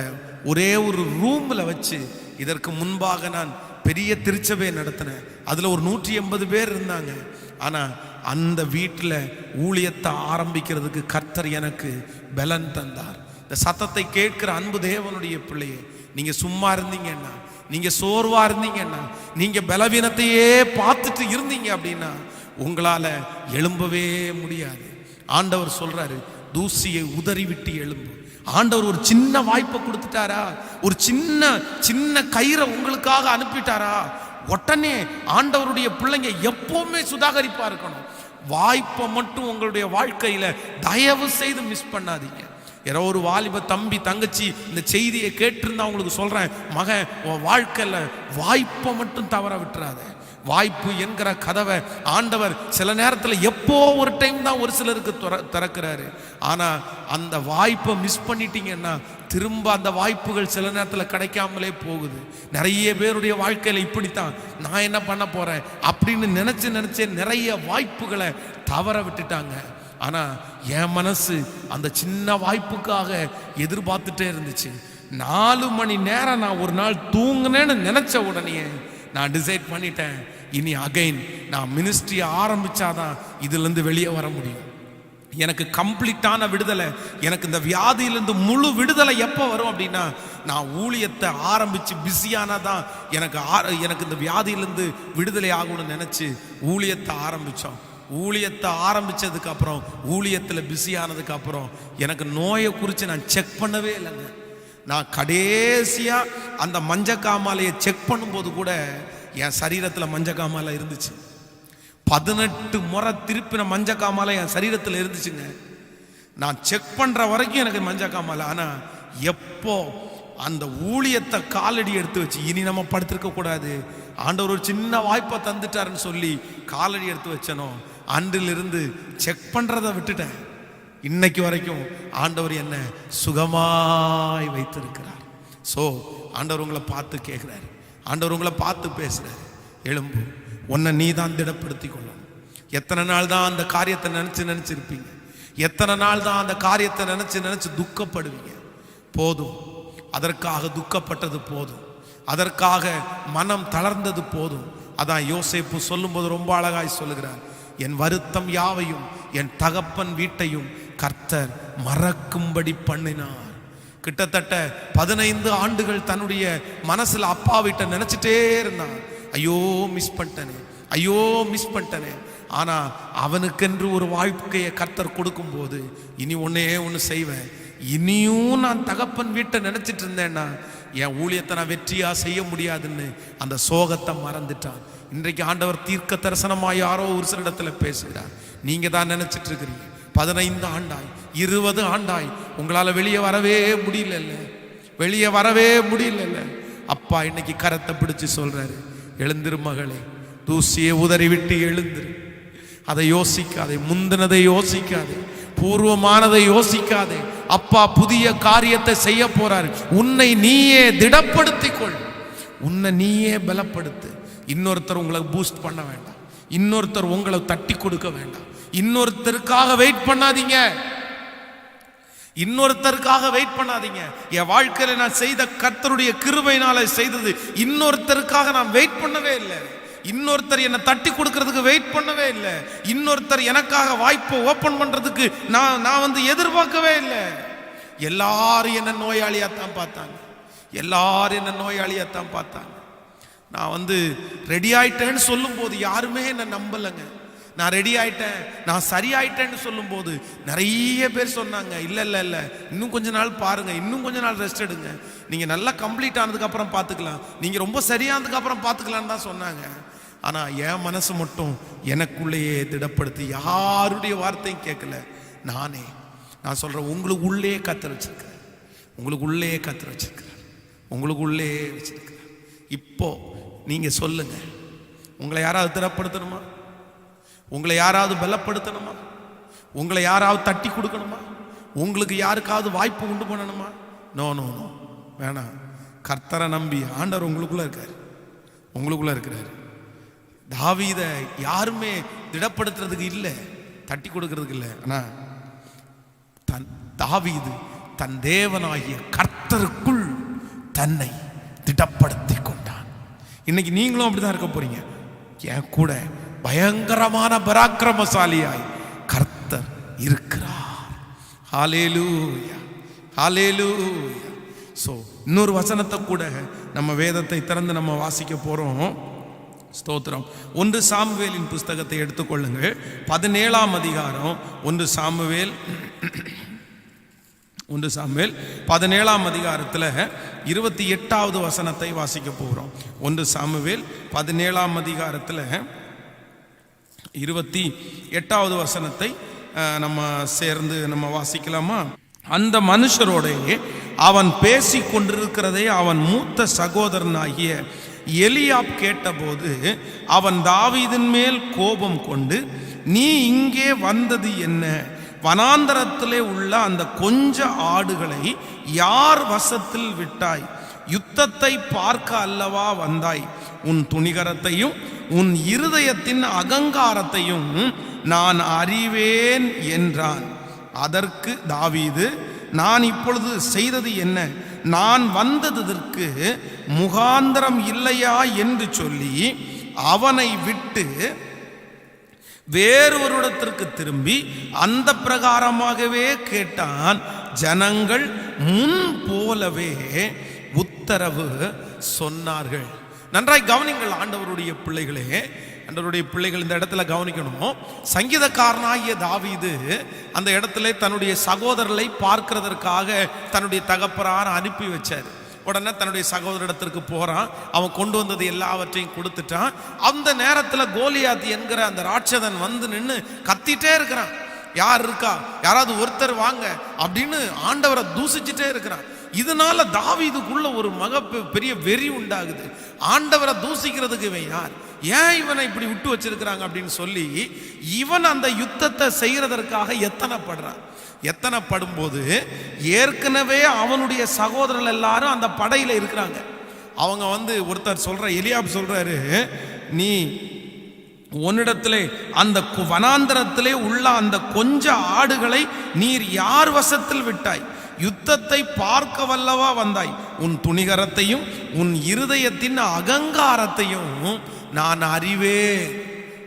ஒரே ஒரு ரூமில் வச்சு இதற்கு முன்பாக நான் பெரிய திருச்சபையை நடத்தினேன். அதில் ஒரு 180 பேர் இருந்தாங்க. ஆனால் அந்த வீட்டில் ஊழியத்தை ஆரம்பிக்கிறதுக்கு கர்த்தர் எனக்கு பலன் தந்தார். இந்த சத்தத்தை கேட்கிற அன்பு தேவனுடைய பிள்ளையே, நீங்கள் சும்மா இருந்தீங்கன்னா, நீங்கள் சோர்வா இருந்தீங்கன்னா, நீங்கள் பலவீனத்தையே பார்த்துட்டு இருந்தீங்க அப்படின்னா உங்களால் எழும்பவே முடியாது. ஆண்டவர் சொல்றாரு, தூசியை உதறி விட்டு எழும்பு. ஆண்டவர் ஒரு சின்ன வாய்ப்பை கொடுத்துட்டாரா, ஒரு சின்ன கயிறை உங்களுக்காக அனுப்பிட்டாரா, உடனே ஆண்டவருடைய பிள்ளைங்க எப்பவுமே சுதாகரிப்பா இருக்கணும். வாய்ப்பை மட்டும் உங்களுடைய வாழ்க்கையில தயவு செய்து மிஸ் பண்ணாதீங்க. யாரோ ஒரு வாலிப தம்பி தங்கச்சி இந்த செய்தியை கேட்டிருந்தா உங்களுக்கு சொல்றேன், மகன் உன் வாழ்க்கையில வாய்ப்பை மட்டும் தவற விட்டுறாத. வாய்ப்பு என்கிற கதவை ஆண்டவர் சில நேரத்தில் எப்போ ஒரு டைம் தான் ஒரு சிலருக்கு திறக்கிறாரு. ஆனால் அந்த வாய்ப்பை மிஸ் பண்ணிட்டீங்கன்னா திரும்ப அந்த வாய்ப்புகள் சில நேரத்தில் கிடைக்காமலே போகுது. நிறைய பேருடைய வாழ்க்கையில் இப்படித்தான், நான் என்ன பண்ண போறேன் அப்படின்னு நினைச்சு நிறைய வாய்ப்புகளை தவற விட்டுட்டாங்க. ஆனால் என் மனசு அந்த சின்ன வாய்ப்புக்காக எதிர்பார்த்துட்டே இருந்துச்சு. 4 மணி நேரம் நான் ஒரு நாள் தூங்குனேன்னு நினைச்ச உடனே நான் டிசைட் பண்ணிட்டேன், இனி அகைன் நான் மினிஸ்ட்ரியை ஆரம்பிச்சாதான் இதுலேருந்து வெளியே வர முடியும். எனக்கு கம்ப்ளீட்டான விடுதலை, எனக்கு இந்த வியாதியிலேருந்து முழு விடுதலை எப்போ வரும் அப்படின்னா நான் ஊழியத்தை ஆரம்பித்து பிஸியானதான் எனக்கு இந்த வியாதியிலேருந்து விடுதலை ஆகணும்னு நினச்சி ஊழியத்தை ஆரம்பித்தோம். ஊழியத்தை ஆரம்பித்ததுக்கு அப்புறம், ஊழியத்தில் பிஸியானதுக்கு அப்புறம் எனக்கு நோயை குறித்து நான் செக் பண்ணவே இல்லைங்க. நான் கடைசியாக அந்த மஞ்சக்காமாலையை செக் பண்ணும்போது கூட என் சரீரத்தில் மஞ்சக்காமாலை இருந்துச்சு. 18 முறை திருப்பின மஞ்சக்காமாலை என் சரீரத்தில் இருந்துச்சுங்க. நான் செக் பண்ணுற வரைக்கும் எனக்கு மஞ்சக்காமாலை. ஆனால் எப்போ அந்த ஊழியத்தை காலடி எடுத்து வச்சு, இனி நம்ம படுத்திருக்க கூடாது, ஆண்டவர் ஒரு சின்ன வாய்ப்பை தந்துட்டாருன்னு சொல்லி காலடி எடுத்து வச்சனோ, அன்றிலிருந்து செக் பண்ணுறதை விட்டுட்டேன். இன்னைக்கு வரைக்கும் ஆண்டவர் என்ன சுகமாய் வைத்திருக்கிறார். ஸோ ஆண்டவர் உங்களை பார்த்து கேட்குறாரு, ஆண்டவர் உங்களை பார்த்து பேசுறாரு, எழும்பு, உன்னை நீ தான் திடப்படுத்தி கொள்ளணும். எத்தனை நாள் தான் அந்த காரியத்தை நினைச்சிருப்பீங்க? எத்தனை நாள் தான் அந்த காரியத்தை நினைச்சு துக்கப்படுவீங்க? போதும், அதற்காக துக்கப்பட்டது போதும், அதற்காக மனம் தளர்ந்தது போதும். அதான் யோசேப்பு சொல்லும்போது ரொம்ப அழகாய் சொல்லுகிறார், என் வருத்தம் யாவையும் என் தகப்பன் வீட்டையும் கர்த்தர் மறக்கும்படி பண்ணினார். கிட்டத்தட்ட 15 ஆண்டுகள் தன்னுடைய மனசுல அப்பா வீட்டை நினைச்சிட்டே இருந்தான். ஐயோ மிஸ் பண்ணிட்டனே, ஐயோ மிஸ் பண்ணிட்டனே. ஆனா அவனுக்கென்று ஒரு வாழ்க்கையை கர்த்தர் கொடுக்கும் போது, இனி ஒன்னே ஒன்று செய்வேன், இனியும் நான் தகப்பன் வீட்டை நினைச்சிட்டு இருந்தேன்னா என் ஊழியத்தை நான் வெற்றியா செய்ய முடியாதுன்னு அந்த சோகத்தை மறந்துட்டான். இன்றைக்கு ஆண்டவர் தீர்க்க தரிசனமாய் யாரோ ஒரு சில இடத்துல பேசுகிறார். நீங்க தான் நினைச்சிட்டு இருக்கிறீங்க 15 ஆண்டாய் 20 ஆண்டாய் உங்களால வெளியே வரவே முடியல, வெளியே வரவே முடியல. அப்பா இன்னைக்கு கரத்தை பிடிச்சு சொல்றாரு, எழுந்திரு மகளே, தூசியை உதறி விட்டு எழுந்திரு. அதை யோசிக்காதே, முந்தினதை யோசிக்காதே, பூர்வமானதை யோசிக்காதே. அப்பா புதிய காரியத்தை செய்ய போறாரு. உன்னை நீயே திடப்படுத்திக் கொள், உன்னை நீயே பலப்படுத்து. இன்னொருத்தர் உங்களை பூஸ்ட் பண்ண வேண்டாம், இன்னொருத்தர் உங்களை தட்டி கொடுக்க வேண்டாம். இன்னொருத்தருக்காக வெயிட் பண்ணாதீங்க, இன்னொருத்தருக்காக வெயிட் பண்ணாதீங்க. என் வாழ்க்கையில நான் செய்த கர்த்தருடைய கிருபையினால செய்தது, இன்னொருத்தருக்காக நான் வெயிட் பண்ணவே இல்லை. இன்னொருத்தர் என்னை தட்டி கொடுக்கறதுக்கு வெயிட் பண்ணவே இல்லை. இன்னொருத்தர் எனக்காக வாய்ப்பை ஓபன் பண்றதுக்கு நான் எதிர்பார்க்கவே இல்லை. எல்லாரும் என்ன நோயாளியாத்தான் பார்த்தாங்க, எல்லாரும் என்ன நோயாளியாத்தான் பார்த்தாங்க. நான் ரெடி ஆயிட்டேன்னு சொல்லும் போது யாருமே என்ன நம்பலைங்க. நான் ரெடி ஆயிட்டேன், நான் சரியாயிட்டேன்னு சொல்லும் போது நிறைய பேர் சொன்னாங்க, இல்லை இல்லை இல்லை இன்னும் கொஞ்ச நாள் பாருங்க, இன்னும் கொஞ்ச நாள் ரெஸ்ட் எடுங்க, நீங்க நல்லா கம்ப்ளீட் ஆனதுக்கு அப்புறம் பார்த்துக்கலாம், நீங்க ரொம்ப சரியானதுக்கு அப்புறம் பார்த்துக்கலான்னு தான் சொன்னாங்க. ஆனா என் மனசு மட்டும் எனக்குள்ளேயே திடப்படுத்தி யாருடைய வார்த்தையும் கேட்கல. நான் சொல்றேன், உங்களுக்கு உள்ளே கத்தர் வச்சிருக்கிறேன், உங்களுக்கு உள்ளே கத்தர் வச்சிருக்கிறேன், உங்களுக்கு உள்ளே வச்சிருக்கிறேன். இப்போ நீங்க சொல்லுங்க, உங்களை யாராவது திடப்படுத்தணுமா? உங்களை யாராவது பலப்படுத்தணுமா? உங்களை யாராவது தட்டி கொடுக்கணுமா? உங்களுக்கு யாருக்காவது வாய்ப்பு உண்டு பண்ணணுமா? நோ நோ நோ, வேணாம். கர்த்தரை நம்பி ஆண்டவர் உங்களுக்குள்ள இருக்காரு, உங்களுக்குள்ள இருக்கிறாரு. தாவீதை யாருமே திடப்படுத்துறதுக்கு இல்லை, தட்டி கொடுக்கறதுக்கு இல்லை. ஆனா தாவீது தன் தேவனாகிய கர்த்தருக்குள் தன்னை திடப்படுத்தி கொண்டான். இன்னைக்கு நீங்களும் அப்படிதான் இருக்க போறீங்க. என் கூட பயங்கரமான பராக்கிரமசாலியாய் கர்த்தர் இருக்கிறார். ஹல்லேலூயா, ஹல்லேலூயா. சோ இன்னொரு வசனத்தை கூட நம்ம வேதத்தை திறந்து நம்ம வாசிக்க போறோம். ஸ்தோத்திரம். 1 சாமுவேலின் புஸ்தகத்தை எடுத்துக்கொள்ளுங்கள், 17ஆம் அதிகாரம். 1 சாமுவேல் 17ஆம் அதிகாரத்தில் 28வது வசனத்தை வாசிக்க போகிறோம். 1 சாமுவேல் 17ஆம் அதிகாரத்தில் 28வது வசனத்தை நம்ம சேர்ந்து நம்ம வாசிக்கலாமா? அந்த மனுஷரோட அவன் பேசி கொண்டிருக்கிறதை அவன் மூத்த சகோதரனாகிய எலியாப் கேட்டபோது அவன் தாவீதின் மேல் கோபம் கொண்டு, நீ இங்கே வந்தது என்ன? வனாந்தரத்திலே உள்ள அந்த கொஞ்ச ஆடுகளை யார் வசத்தில் விட்டாய்? யுத்தத்தை பார்க்க அல்லவா வந்தாய்? உன் துணிகரத்தையும் உன் இருதயத்தின் அகங்காரத்தையும் நான் அறிவேன் என்றான். அதற்கு தாவீது, நான் இப்பொழுது செய்தது என்ன? நான் வந்ததற்கு முகாந்திரம் இல்லையா என்று சொல்லி அவனை விட்டு வேறொருடத்திற்கு திரும்பி அந்த பிரகாரமாகவே கேட்டான். ஜனங்கள் முன் போலவே உத்தரவு சொன்னார்கள். நன்றாய் கவனிங்கள் ஆண்டவருடைய பிள்ளைகளே, ஆண்டவருடைய பிள்ளைகள் இந்த இடத்துல கவனிக்கணும். சங்கீதக்காரனாகிய தாவீது அந்த இடத்துல தன்னுடைய சகோதரர்களை பார்க்கிறதற்காக தன்னுடைய தகப்பனார் அனுப்பி வச்சார். உடனே தன்னுடைய சகோதரிடத்திற்கு போறான். அவன் கொண்டு வந்தது எல்லாவற்றையும் கொடுத்துட்டான். அந்த நேரத்தில் கோலியாத் என்கிற அந்த ராட்சதன் நின்று கத்திட்டே இருக்கிறான். யார் இருக்கா, யாராவது ஒருத்தர் வாங்க அப்படின்னு ஆண்டவரை தூசிச்சுட்டே இருக்கிறான். இதனால தாவீதுக்குள்ள ஒரு பெரிய வெறி உண்டாகுது. ஆண்டவரை தூசிக்கிறதுக்கு இவன் யார், ஏன் இவனை இப்படி விட்டு வச்சிருக்கிறாங்க அப்படின்னு சொல்லி இவன் அந்த யுத்தத்தை செய்யறதற்காக எத்தனைப்படும் போது ஏற்கனவே அவனுடைய சகோதரர்கள் எல்லாரும் அந்த படையில இருக்கிறாங்க. அவங்க ஒருத்தர் சொல்ற, எலியாப் சொல்றாரு, நீ உன்னிடத்திலே அந்த வனாந்தரத்திலே உள்ள அந்த கொஞ்ச ஆடுகளை நீர் யார் வசத்தில் விட்டாய்? யுத்தத்தை பார்க்க வல்லவா வந்தாய்? உன் துணிகரத்தையும் உன் இருதயத்தின் அகங்காரத்தையும் நான் அறிவே.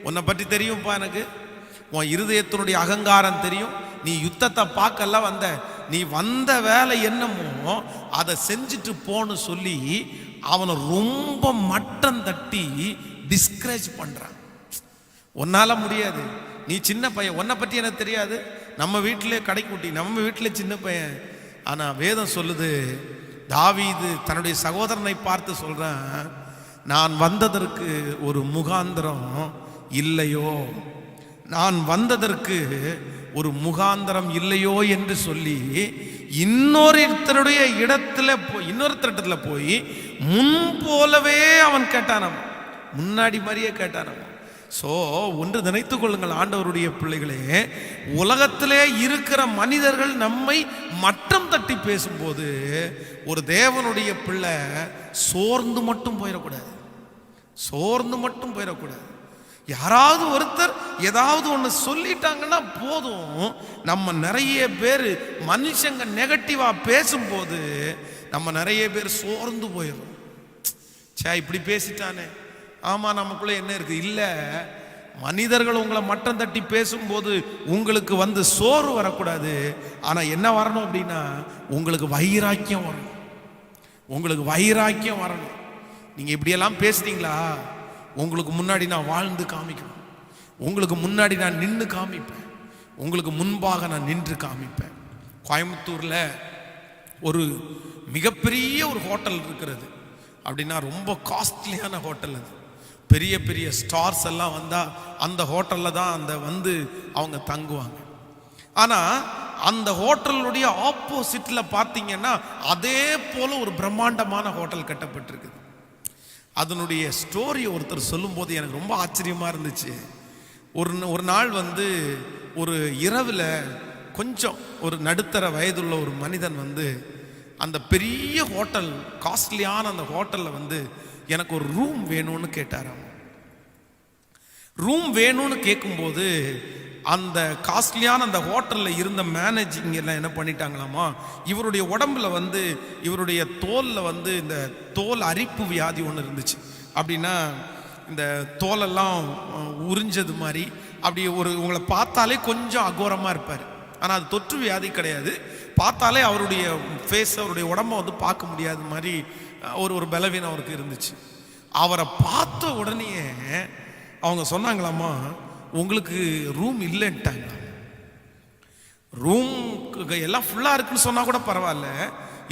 உன்னை பற்றி தெரியும்ப்பா எனக்கு, உன் இருதயத்தினுடைய அகங்காரம் தெரியும், நீ யுத்தத்தை பார்க்கல வந்த, நீ வந்த வேலை என்னமோ அதை செஞ்சுட்டு போன்னு சொல்லி அவனை ரொம்ப மட்டம் தட்டி டிஸ்கரேஜ் பண்றான். உன்னால முடியாது, நீ சின்ன பையன், உன்னை பற்றி எனக்கு தெரியாது, நம்ம வீட்டிலே கடைக்குட்டி, நம்ம வீட்டிலே சின்ன பையன். ஆனா வேதம் சொல்லுது, தாவீது தன்னுடைய சகோதரனை பார்த்து சொல்றான், நான் வந்ததற்கு ஒரு முகாந்திரம் இல்லையோ, நான் வந்ததற்கு ஒரு முகாந்திரம் இல்லையோ என்று சொல்லி இன்னொருத்தருடைய இடத்துல போய் முன் போலவே அவன் கேட்டானாம், முன்னாடி மாதிரியே கேட்டானாம். ஸோ ஒன்று நினைத்துக் கொள்ளுங்கள் ஆண்டவருடைய பிள்ளைகளே, உலகத்திலே இருக்கிற மனிதர்கள் நம்மை மட்டம் தட்டி பேசும்போது ஒரு தேவனுடைய பிள்ளை சோர்ந்து மட்டும் போயிடக்கூடாது, சோர்ந்து மட்டும் போயிடக்கூடாது. யாராவது ஒருத்தர் ஏதாவது ஒன்று சொல்லிட்டாங்கன்னா போதும், நம்ம நிறைய பேர் மனுஷங்க நெகட்டிவா பேசும்போது நம்ம நிறைய பேர் சோர்ந்து போயிடும். இப்படி பேசிட்டானே, ஆமா நமக்குள்ள என்ன இருக்கு? இல்ல, மனிதர்கள் உங்களை மட்டம் தட்டி பேசும்போது உங்களுக்கு வந்து சோறு வரக்கூடாது. ஆனா என்ன வரணும் அப்படின்னா, உங்களுக்கு வைராக்கியம் வரணும், உங்களுக்கு வைராக்கியம் வரணும். நீங்க இப்படியெல்லாம் பேசுறீங்களா, உங்களுக்கு முன்னாடி நான் வாழ்ந்து காமிக்கணும், உங்களுக்கு முன்னாடி நான் நின்று காமிப்பேன், உங்களுக்கு முன்பாக நான் நின்று காமிப்பேன். கோயம்புத்தூர்ல ஒரு மிகப்பெரிய ஒரு ஹோட்டல் இருக்கிறது. அப்படின்னா ரொம்ப காஸ்ட்லியான ஹோட்டல் அது. பெரிய பெரிய ஸ்டார்ஸ் எல்லாம் வந்தால் அந்த ஹோட்டலில் தான் அவங்க தங்குவாங்க. ஆனால் அந்த ஹோட்டலுடைய ஆப்போசிட்டில் பார்த்தீங்கன்னா அதே போல் ஒரு பிரம்மாண்டமான ஹோட்டல் கட்டப்பட்டிருக்குது. அதனுடைய ஸ்டோரி ஒருத்தர் சொல்லும்போது எனக்கு ரொம்ப ஆச்சரியமாக இருந்துச்சு. ஒரு நாள் ஒரு இரவில் கொஞ்சம் ஒரு நடுத்தர வயதுள்ள ஒரு மனிதன் அந்த பெரிய ஹோட்டல், காஸ்ட்லியான அந்த ஹோட்டலில் எனக்கு ஒரு ரூம் வேணும்னு கேட்டாராம். ரூம் வேணும்னு கேட்கும்போது அந்த காஸ்ட்லியான அந்த ஹோட்டலில் இருந்த மேனேஜிங் எல்லாம் என்ன பண்ணிட்டாங்களாமா, இவருடைய உடம்புல இவருடைய தோலில் இந்த தோல் அரிப்பு வியாதி ஒன்று இருந்துச்சு. அப்படின்னா இந்த தோலெல்லாம் உறிஞ்சது மாதிரி, அப்படி உங்களை பார்த்தாலே கொஞ்சம் அகோரமாக இருப்பார். ஆனால் அது தொற்று வியாதி கிடையாது, பார்த்தாலே அவருடைய ஃபேஸ், அவருடைய உடம்பை பார்க்க முடியாத மாதிரி ஒரு பலவீனம் அவருக்கு இருந்துச்சு. அவரை பார்த்த உடனே அவங்க சொன்னாங்களாமா, உங்களுக்கு ரூம் இல்லைன்ட்டாங்க. ரூம் எல்லாம் ஃபுல்லாக இருக்குன்னு சொன்னால் கூட பரவாயில்ல,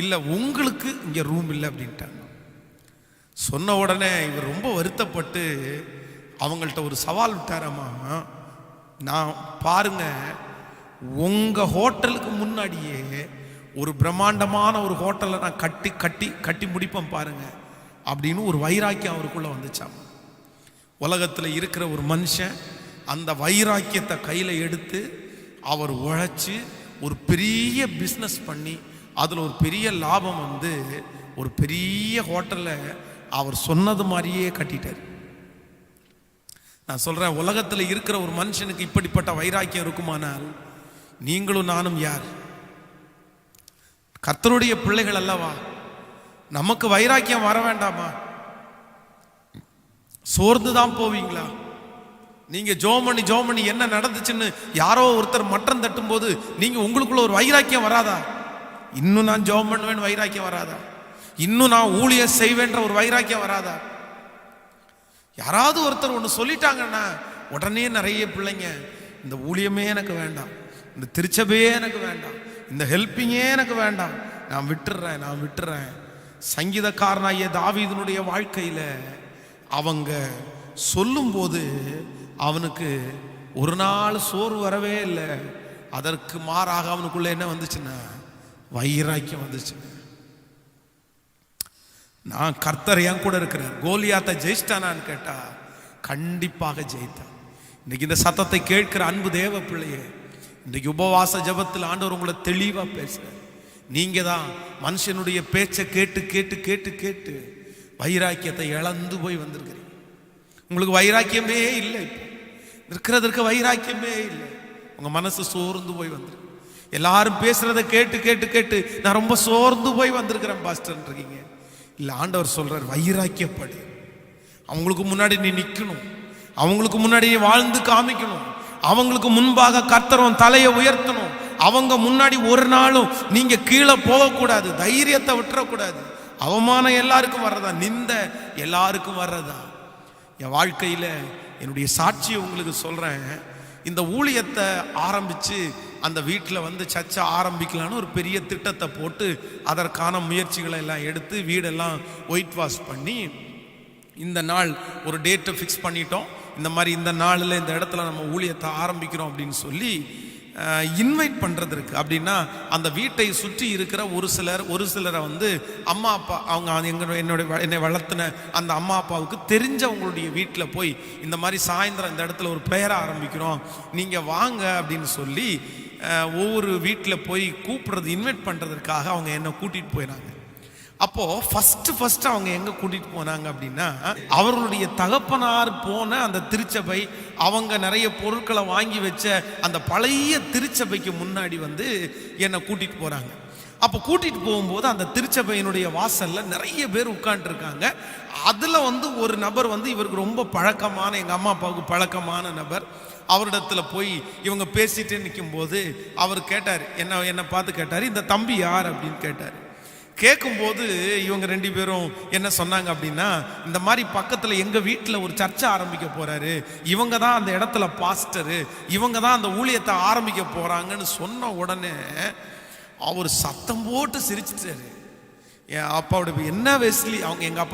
இல்லை உங்களுக்கு இங்கே ரூம் இல்லை அப்படின்ட்டாங்க. சொன்ன உடனே இவர் ரொம்ப வருத்தப்பட்டு அவங்கள்ட்ட ஒரு சவால் விட்டாராமா, நான் பாருங்க உங்கள் ஹோட்டலுக்கு முன்னாடியே ஒரு பிரம்மாண்டமான ஒரு ஹோட்டலை நான் கட்டி முடிப்பேன் பாருங்க அப்படின்னு ஒரு வைராக்கியம் அவருக்குள்ள வந்துச்சாம். உலகத்தில் இருக்கிற ஒரு மனுஷன் அந்த வைராக்கியத்தை கையில் எடுத்து அவர் உழைச்சி ஒரு பெரிய பிஸ்னஸ் பண்ணி அதில் ஒரு பெரிய லாபம் ஒரு பெரிய ஹோட்டலை அவர் சொன்னது மாதிரியே கட்டிட்டார். நான் சொல்கிறேன், உலகத்தில் இருக்கிற ஒரு மனுஷனுக்கு இப்படிப்பட்ட வைராக்கியம் இருக்குமானால் நீங்களும் நானும் யார்? கர்த்தருடைய பிள்ளைகள் அல்லவா? நமக்கு வைராக்கியம் வர வேண்டாமா? சோர்ந்து தான் போவீங்களா? நீங்க ஜோமணி என்ன நடந்துச்சுன்னு யாரோ ஒருத்தர் மட்டம் தட்டும் போது நீங்க உங்களுக்குள்ள ஒரு வைராக்கியம் வராதா? இன்னும் நான் ஜோம் பண்ணுவேன் வைராக்கியம் வராதா? இன்னும் நான் ஊழியம் செய்வேன்ற ஒரு வைராக்கியம் வராதா? யாராவது ஒருத்தர் ஒன்று சொல்லிட்டாங்கன்னா உடனே நிறைய பிள்ளைங்க, இந்த ஊழியமே எனக்கு வேண்டாம், இந்த திருச்சபையே எனக்கு வேண்டாம், இந்த ஹெல்ப்பிங்கே எனக்கு வேண்டாம், நான் விட்டுறேன். சங்கீதக்காரனாகிய தாவீதுனுடைய வாழ்க்கையில் அவங்க சொல்லும்போது அவனுக்கு ஒரு நாள் சோறு வரவே இல்லை. அதற்கு மாறாக அவனுக்குள்ள என்ன வந்துச்சுன்னா வைராக்கியம் வந்துச்சு. நான் கர்த்தர் என் கூட இருக்கிறேன். கோலியாத்தை ஜெயிச்சிட்டானான்னு கேட்டா கண்டிப்பாக ஜெயித்தான். இன்னைக்கு இந்த சத்தத்தை கேட்கிற அன்பு தேவ பிள்ளையே, இன்றைக்கு உபவாச ஜபத்தில் ஆண்டவர் உங்களை தெளிவாக பேசுறார். நீங்க தான் மனுஷனுடைய பேச்சை கேட்டு கேட்டு கேட்டு கேட்டு வைராக்கியத்தை இழந்து போய் வந்திருக்கிறீங்க. உங்களுக்கு வைராக்கியமே இல்லை, இப்போ இருக்கிறதற்கு வைராக்கியமே இல்லை. உங்க மனசு சோர்ந்து போய் வந்திருக்கு. எல்லாரும் பேசுறத கேட்டு கேட்டு கேட்டு நான் ரொம்ப சோர்ந்து போய் வந்திருக்கிறேன் பாஸ்டர் இருக்கீங்க. இல்லை, ஆண்டவர் சொல்றார், வைராக்கியப்படு. அவங்களுக்கு முன்னாடி நீ நிற்கணும், அவங்களுக்கு முன்னாடி நீ வாழ்ந்து காமிக்கணும், அவங்களுக்கு முன்பாக கர்த்தரும் தலையை உயர்த்தணும், அவங்க முன்னாடி ஒரு நாளும் நீங்க கீழே போகக்கூடாது, தைரியத்தை விட்டுறக்கூடாது. அவமானம் எல்லாருக்கும் வர்றதா, நிந்த எல்லாருக்கும் வர்றதா. என் வாழ்க்கையில என்னுடைய சாட்சியை உங்களுக்கு சொல்றேன். இந்த ஊழியத்தை ஆரம்பிச்சு அந்த வீட்டில் வந்து சர்ச்சை ஆரம்பிக்கலான்னு ஒரு பெரிய திட்டத்தை போட்டு அதற்கான முயற்சிகளை எல்லாம் எடுத்து வீடெல்லாம் ஒயிட் வாஷ் பண்ணி இந்த நாள் ஒரு டேட்டை ஃபிக்ஸ் பண்ணிட்டோம். இந்த மாதிரி இந்த நாளில் இந்த இடத்துல நம்ம ஊழியத்தை ஆரம்பிக்கிறோம் அப்படின்னு சொல்லி இன்வைட் பண்ணுறதுக்கு. அப்படின்னா அந்த வீட்டை சுற்றி இருக்கிற ஒரு சிலரை வந்து அம்மா அப்பா, அவங்க என்னை வளர்த்தின அந்த அம்மா அப்பாவுக்கு தெரிஞ்சவங்களுடைய வீட்டில் போய் இந்த மாதிரி சாயந்தரம் இந்த இடத்துல ஒரு ப்ரேயர் ஆரம்பிக்கிறோம், நீங்கள் வாங்க அப்படின்னு சொல்லி ஒவ்வொரு வீட்டில் போய் கூப்பிடுறது, இன்வைட் பண்ணுறதுக்காக அவங்க என்னை கூட்டிகிட்டு போயினாங்க. அப்போ ஃபர்ஸ்ட் அவங்க எங்க கூட்டிட்டு போனாங்க அப்படின்னா, அவர்களுடைய தகப்பனார் போன அந்த திருச்சபை, அவங்க நிறைய பொருட்களை வாங்கி வச்ச அந்த பழைய திருச்சபைக்கு முன்னாடி வந்து என்னை கூட்டிட்டு போறாங்க. அப்போ கூட்டிட்டு போகும்போது அந்த திருச்சபையினுடைய வாசல்ல நிறைய பேர் உட்கார்ந்துருக்காங்க. அதுல வந்து ஒரு நபர் வந்து இவருக்கு ரொம்ப பழக்கமான, எங்க அம்மா அப்பாவுக்கு பழக்கமான நபர். அவரிடத்துல போய் இவங்க பேசிட்டே நிற்கும் போது அவர் கேட்டார், என்னை பார்த்து கேட்டார், இந்த தம்பி யார் அப்படின்னு கேட்டார். கேட்கும்போது இவங்க 2 பேரும் என்ன சொன்னாங்க அப்படின்னா, இந்த மாதிரி பக்கத்தில் எங்கள் வீட்டில் ஒரு சர்ச்சை ஆரம்பிக்க போறாரு, இவங்க தான் அந்த இடத்துல பாஸ்டரு, இவங்க தான் அந்த ஊழியத்தை ஆரம்பிக்க போறாங்கன்னு சொன்ன உடனே அவர் சத்தம் போட்டு சிரிச்சிட்டாரு. என் அப்பாவுடைய பேர் என்ன வெஸ்லி, அவங்க எங்கள்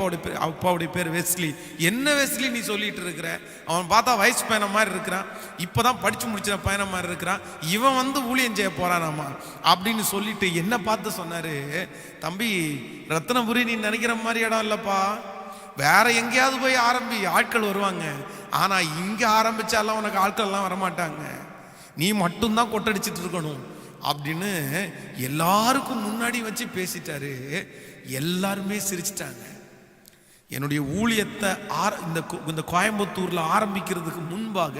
அப்பாவுடைய பேர் வெஸ்லி. என்ன வெஸ்லி நீ சொல்லிட்டு இருக்கிற? அவன் பார்த்தா வயசு பையனை மாதிரி இருக்கிறான், இப்போதான் படிச்சு முடிச்ச பையனை மாதிரி இருக்கிறான், இவன் வந்து ஊழியம் செய்ய போறானாமா அப்படின்னு சொல்லிட்டு என்ன பார்த்து சொன்னாரு, தம்பி ரத்னபுரி நீ நினைக்கிற மாதிரி இடம் இல்லப்பா, வேற எங்கேயாவது போய் ஆரம்பி, ஆட்கள் வருவாங்க. ஆனா இங்க ஆரம்பிச்சாலாம் உனக்கு ஆட்கள் எல்லாம் வரமாட்டாங்க, நீ மட்டும்தான் கொட்டடிச்சிட்டு இருக்கணும் அப்படின்னு எல்லாருக்கும் முன்னாடி வச்சு பேசிட்டாரு. எல்லாருமே சிரிச்சிட்டாங்க. என்னுடைய ஊழியத்தை இந்த கோயம்புத்தூர்ல ஆரம்பிக்கிறதுக்கு முன்பாக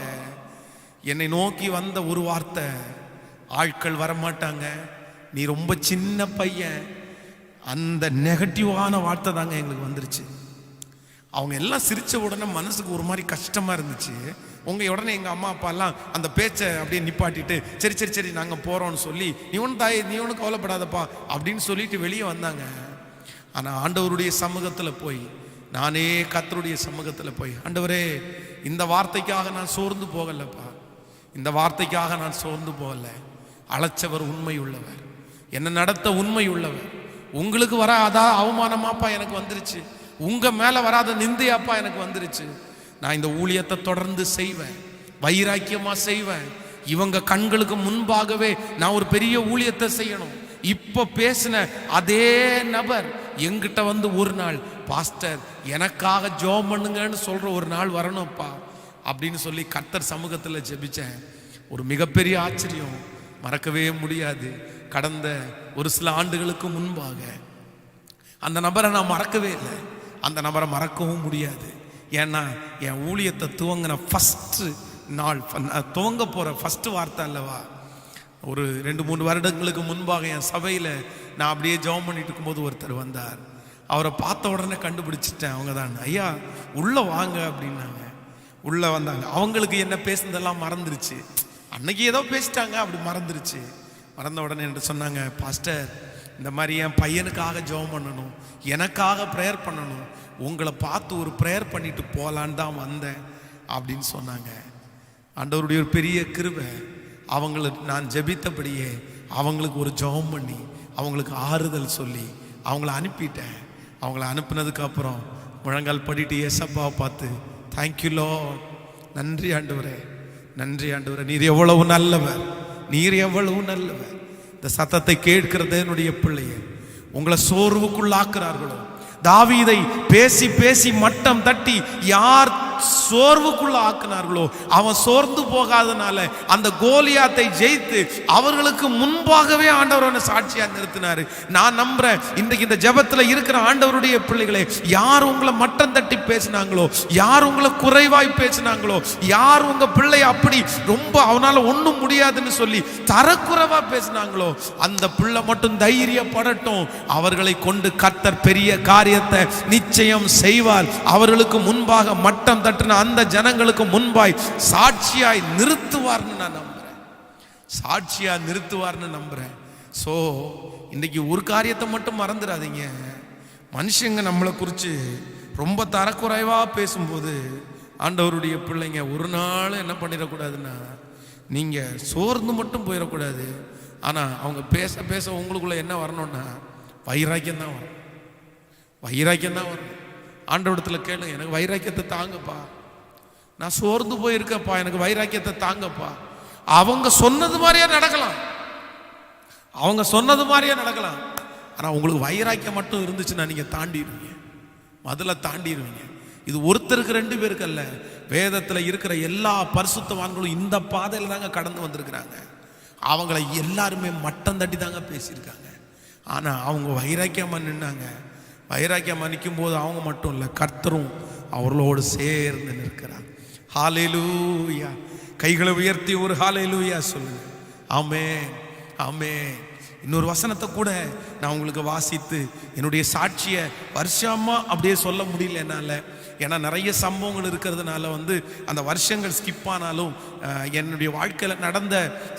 என்னை நோக்கி வந்த ஒரு வார்த்தை, ஆட்கள் வரமாட்டாங்க, நீ ரொம்ப சின்ன பையன். அந்த நெகட்டிவான வார்த்தை தாங்க எங்களுக்கு வந்துருச்சு. அவங்க எல்லாம் சிரிச்ச உடனே மனசுக்கு ஒரு மாதிரி கஷ்டமா இருந்துச்சு. உடனே எங்கள் அம்மா அப்பா எல்லாம் அந்த பேச்சை அப்படியே நிப்பாட்டிட்டு சரி சரி சரி நாங்கள் போகிறோம்னு சொல்லி, நீ ஒன்றும் கவலைப்படாதப்பா அப்படின்னு சொல்லிட்டு வெளியே வந்தாங்க. ஆனால் ஆண்டவருடைய சமூகத்தில் போய், நானே கர்த்தருடைய சமூகத்தில் போய், ஆண்டவரே இந்த வார்த்தைக்காக நான் சோர்ந்து போகலப்பா, இந்த வார்த்தைக்காக நான் சோர்ந்து போகல, அழைச்சவர் உண்மை உள்ளவர், என்னை நடத்த உண்மை உள்ளவர், உங்களுக்கு வராத அவமானமாப்பா எனக்கு வந்துருச்சு, உங்க மேல வராத நிந்தையாப்பா எனக்கு வந்துருச்சு, நான் இந்த ஊழியத்தை தொடர்ந்து செய்வேன், வைராக்கியமா செய்வேன், இவங்க கண்களுக்கு முன்பாகவே நான் ஒரு பெரிய ஊழியத்தை செய்யணும். இப்ப பேசின அதே நபர் எங்கிட்ட வந்து ஒரு நாள், பாஸ்டர் எனக்காக ஜெபம் பண்ணுங்கன்னு சொல்ற ஒரு நாள் வரணும்ப்பா அப்படின்னு சொல்லி கர்த்தர் சமூகத்தில் ஜெபிச்சேன். ஒரு மிகப்பெரிய ஆச்சரியம், மறக்கவே முடியாது. கடந்த ஒரு சில ஆண்டுகளுக்கு முன்பாக அந்த நபரை நான் மறக்கவே இல்லை, அந்த நபரை மறக்கவும் முடியாது. ஏன்னா என் ஊழியத்தை துவங்கின ஃபர்ஸ்ட் நாள், துவங்க போற ஃபர்ஸ்ட் வார்த்தை அல்லவா, ஒரு 2-3 வருடங்களுக்கு முன்பாக என் சபையில் நான் அப்படியே ஜெபம் பண்ணிட்டு இருக்கும்போது ஒருத்தர் வந்தார். அவரை பார்த்த உடனே கண்டுபிடிச்சிட்டேன், அவங்க தான். ஐயா உள்ள வாங்க அப்படின்னாங்க. உள்ள வந்தாங்க. அவங்களுக்கு என்ன பேசுனதெல்லாம் மறந்துருச்சு, அன்னைக்கு ஏதோ பேசிட்டாங்க, அப்படி மறந்துருச்சு. மறந்த உடனே என்று சொன்னாங்க, பாஸ்டர் இந்த மாதிரி என் பையனுக்காக ஜெபம் பண்ணணும், எனக்காக ப்ரேயர் பண்ணணும், உங்களை பார்த்து ஒரு ப்ரேயர் பண்ணிட்டு போகலான்னு தான் வந்தேன் அப்படின்னு சொன்னாங்க. ஆண்டவருடைய ஒரு பெரிய கிருபை, அவங்களுக்கு நான் ஜெபித்தபடியே அவங்களுக்கு ஒரு ஜெபம் பண்ணி அவங்களுக்கு ஆறுதல் சொல்லி அவங்கள அனுப்பிட்டேன். அவங்கள அனுப்புனதுக்கு அப்புறம் முழங்கால் படிட்டு ஏசப்பாவை பார்த்து, தேங்க்யூ லார்ட், நன்றி ஆண்டவரே, நன்றி ஆண்டவரே, நீர் எவ்வளவு நல்லவர், நீர் எவ்வளவு நல்லவர். இந்த சத்தத்தை கேட்கிறது என்னுடைய பிள்ளையை உங்களை சோர்வுக்குள்ளாக்குறார்களோ, தாவீதை பேசி பேசி மட்டம் தட்டி யார் சோர்வுக்குள்ள ஆக்கினார்களோ, அவன் சோர்ந்து போகாதனால அந்த கோலியாத்தை ஜெயித்து அவர்களுக்கு முன்பாகவே ஆண்டவரான சாட்சியா நிறுத்தினாரு. நான் நம்புறேன் இன்றைக்கு இந்த ஜெபத்துல இருக்கிற ஆண்டவருடைய பிள்ளைகளே, யார் உங்களை மட்டம் தட்டி பேசினாங்களோ, யார் உங்களை குறைவாய் பேசினாங்களோ, யார் உங்க பிள்ளை அப்படி ரொம்ப அவனால ஒண்ணும் முடியாதுன்னு சொல்லி தரக்குறைவா பேசினாங்களோ, அந்த பிள்ளை மட்டும் தைரியப்படட்டும். அவர்களை கொண்டு கர்த்தர் பெரிய காரியத்தை நிச்சயம் செய்வார். அவர்களுக்கு முன்பாக மட்டம் தட்டின அந்த ஜனங்களுக்கு முன்பாய் சாட்சியாய் நிறுத்துவார்னு நான் நம்புறேன். சாட்சியா நிறுத்துவார்னு நம்புறேன். ஸோ இன்னைக்கு ஒரு காரியத்தை மட்டும் மறந்துடாதீங்க. மனுஷங்க நம்மளை குறித்து ரொம்ப தரக்குறைவாக பேசும்போது ஆண்டவருடைய பிள்ளைங்க ஒரு நாள் என்ன பண்ணிடக்கூடாதுன்னா, நீங்கள் சோர்ந்து மட்டும் போயிடக்கூடாது. ஆனால் அவங்க பேச பேச உங்களுக்குள்ள என்ன வரணும்னா வைராக்கியம் தான் வரும். வைராக்கியம் தான் வரும். ஆண்டவரிடத்தில் கேளுங்க, எனக்கு வைராக்கியத்தை தாங்கப்பா, நான் சோர்ந்து போயிருக்கப்பா, எனக்கு வைராக்கியத்தை தாங்கப்பா. அவங்க சொன்னது மாதிரியே நடக்கலாம், அவங்க சொன்னது மாதிரியே நடக்கலாம். ஆனால் உங்களுக்கு வைராக்கியம் மட்டும் இருந்துச்சுன்னா நீங்கள் தாண்டிடுவீங்க, முதல்ல தாண்டிடுவீங்க. இது ஒருத்தருக்கு 2 பேருக்கு அல்ல, வேதத்தில் இருக்கிற எல்லா பரிசுத்தவான்களும் இந்த பாதையில் தாங்க கடந்து வந்திருக்கிறாங்க. அவங்கள எல்லாருமே மட்டம் தட்டி தாங்க பேசியிருக்காங்க. ஆனால் அவங்க வைராக்கியமாக நின்னாங்க. வைராக்கியமாக நிற்கும் போது அவங்க மட்டும் இல்லை, கர்த்தரும் அவர்களோடு சேர்ந்து நிற்கிறார். ஹல்லேலூயா. கைகளை உயர்த்தி ஒரு ஹல்லேலூயா சொல்லுங்க. ஆமென், ஆமென். இன்னொரு வசனத்தை கூட நான் உங்களுக்கு வாசித்து என்னுடைய சாட்சியை வருஷமா அப்படியே சொல்ல முடியல என்னால். ஏன்னா நிறைய சம்பவங்கள் இருக்கிறதுனால அந்த வருஷங்கள் ஸ்கிப் ஆனாலும் என்னுடைய வாழ்க்கையில் நடந்த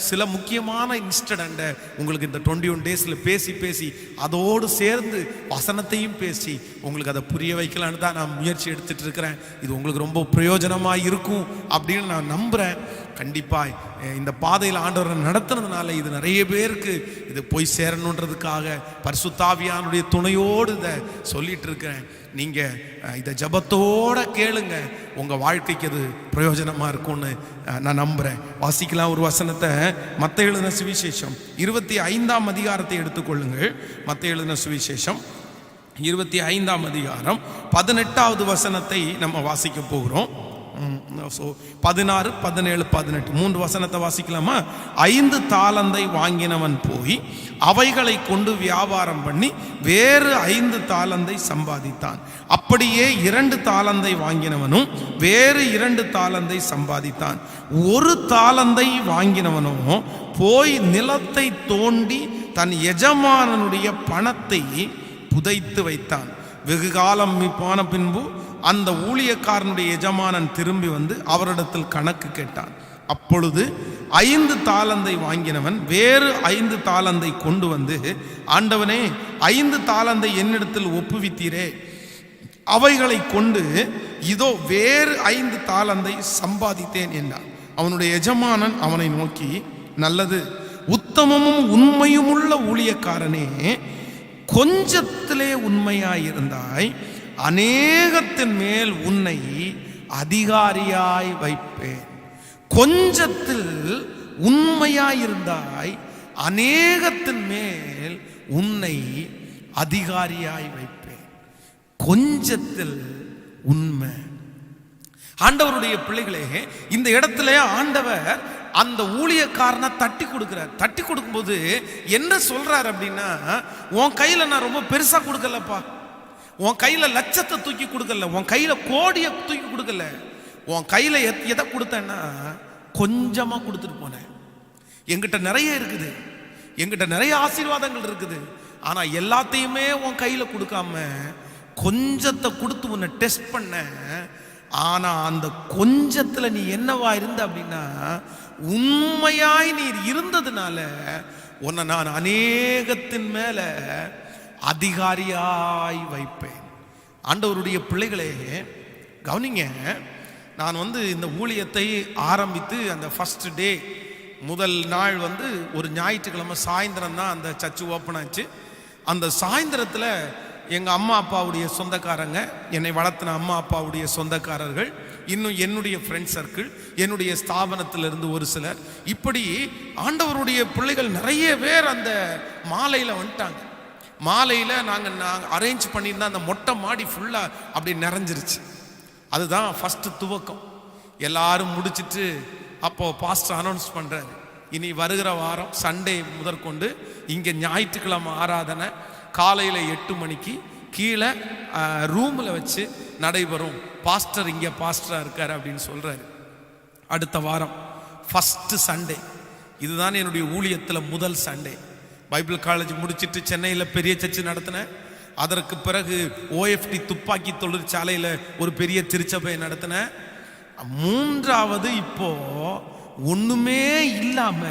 சில முக்கியமான இன்சிடெண்ட்டை உங்களுக்கு இந்த 21 டேஸில் பேசி பேசி அதோடு சேர்ந்து வசனத்தையும் பேசி உங்களுக்கு அதை புரிய வைக்கலான்னு தான் நான் முயற்சி எடுத்துகிட்டு இருக்கிறேன். இது உங்களுக்கு ரொம்ப பிரயோஜனமாக இருக்கும் அப்படின்னு நான் நம்புகிறேன். கண்டிப்பாக இந்த பாதையில் ஆண்டவரை நடத்துனதுனால இது நிறைய பேருக்கு இது போய் சேரணுன்றதுக்காக பரிசுத்த ஆவியானுடைய துணையோடு இதை சொல்லிட்டு இருக்கிறேன். நீங்கள் இதை ஜபத்தோட கேளுங்க, உங்கள் வாழ்க்கைக்கு அது பிரயோஜனமாக இருக்கும்னு நான் நம்புகிறேன். வாசிக்கலாம் ஒரு வசனத்தை. மத்தேயு எழுதின சுவிசேஷம் 25ஆம் அதிகாரத்தை எடுத்துக்கொள்ளுங்கள். மத்தேயு எழுதின சுவிசேஷம் 25ஆம் அதிகாரம் 18வது வசனத்தை நம்ம வாசிக்க போகிறோம். 16, 17, 18 3 வசனத்தை வாசிக்கலாமா? 5 தாலந்தை வாங்கினவன் போய் அவைகளை கொண்டு வியாபாரம் பண்ணி வேறு 5 தாலந்தை சம்பாதித்தான். அப்படியே 2 தாலந்தை வாங்கினவனும் வேறு 2 தாலந்தை சம்பாதித்தான். 1 தாலந்தை வாங்கினவனோ போய் நிலத்தை தோண்டி தன் எஜமானனுடைய பணத்தை புதைத்து வைத்தான். வெகு காலம் போன பின்பு அந்த ஊழியக்காரனுடைய எஜமானன் திரும்பி அவரிடத்தில் கணக்கு கேட்டான். அப்பொழுது 5 தாலந்தை வாங்கினவன் வேறு 5 தாலந்தை கொண்டு ஆண்டவனே, 5 தாலந்தை என்னிடத்தில் ஒப்புவித்தீரே, அவைகளை கொண்டு இதோ வேறு 5 தாலந்தை சம்பாதித்தேன் என்றான். அவனுடைய எஜமானன் அவனை நோக்கி, நல்லது, உத்தமமும் உண்மையும் உள்ள ஊழியக்காரனே, கொஞ்சத்திலே உண்மையாயிருந்தாய், அநேகத்தின் மேல் உன்னை அதிகாரியாய் வைப்பேன். கொஞ்சத்தில் உண்மையாயிருந்தாய், அநேகத்தின் மேல் உன்னை அதிகாரியாய் வைப்பேன். கொஞ்சத்தில் உண்மை. ஆண்டவருடைய பிள்ளைகளே, இந்த இடத்துல ஆண்டவர் அந்த ஊழியக்காரனை தட்டி கொடுக்கிறார். தட்டி கொடுக்கும்போது என்ன சொல்றார் அப்படின்னா, உன் கையில நான் ரொம்ப பெருசா கொடுக்கலப்பா, உன் கையில லட்சத்தை தூக்கி கொடுக்கல, உன் கையில கோடியை தூக்கி கொடுக்கல, உன் கையில எதை கொடுத்தேன்னா கொஞ்சமா கொடுத்துட்டு போனேன். என்கிட்ட நிறைய இருக்குது, என்கிட்ட நிறைய ஆசீர்வாதங்கள் இருக்குது, ஆனா எல்லாத்தையுமே உன் கையில கொடுக்காம கொஞ்சத்தை கொடுத்து உன்னை டெஸ்ட் பண்ண. ஆனா அந்த கொஞ்சத்துல நீ என்னவா இருந்த அப்படின்னா, உண்மையாய் நீ இருந்ததுனால உன்னை நான் அநேகத்தின் மேல அதிகாரியாய் வைப்பேன். ஆண்டவருடைய பிள்ளைகளே கவனிங்க, நான் இந்த ஊழியத்தை ஆரம்பித்து அந்த ஃபர்ஸ்ட் டே முதல் நாள் ஒரு ஞாயிற்றுக்கிழமை சாயந்தரம் தான் அந்த சர்ச்சு ஓப்பன் ஆச்சு. அந்த சாயந்தரத்தில் எங்கள் அம்மா அப்பாவுடைய சொந்தக்காரங்க, என்னை வளர்த்தின அம்மா அப்பாவுடைய சொந்தக்காரர்கள், இன்னும் என்னுடைய ஃப்ரெண்ட் சர்க்கிள், என்னுடைய ஸ்தாபனத்திலிருந்து ஒரு சிலர், இப்படி ஆண்டவருடைய பிள்ளைகள் நிறைய பேர் அந்த மாலையில் வந்துட்டாங்க. மாலையில் நாங்கள் அரேஞ்ச் பண்ணியிருந்தா அந்த மொட்டை மாடி ஃபுல்லாக அப்படி நிறைஞ்சிருச்சு. அதுதான் ஃபஸ்ட்டு துவக்கம். எல்லாரும் முடிச்சுட்டு அப்போது பாஸ்டர் அனௌன்ஸ் பண்ணுறாரு, இனி வருகிற வாரம் சண்டே முதற்கொண்டு இங்கே ஞாயிற்றுக்கிழமை ஆராதனை காலையில் 8 மணிக்கு கீழே ரூமில் வச்சு நடைபெறும். பாஸ்டர் இங்கே பாஸ்டராக இருக்கார் அப்படின்னு சொல்கிறாரு. அடுத்த வாரம் ஃபஸ்ட்டு சண்டே, இதுதான் என்னுடைய ஊழியத்தில் முதல் சண்டே. பைபிள் காலேஜ் முடிச்சுட்டு சென்னையில் பெரிய சர்ச்சு நடத்தினேன். அதற்கு பிறகு OFD துப்பாக்கி தொழிற்சாலையில் ஒரு பெரிய திருச்சபை நடத்தினேன். 3வது இப்போ ஒண்ணுமே இல்லாம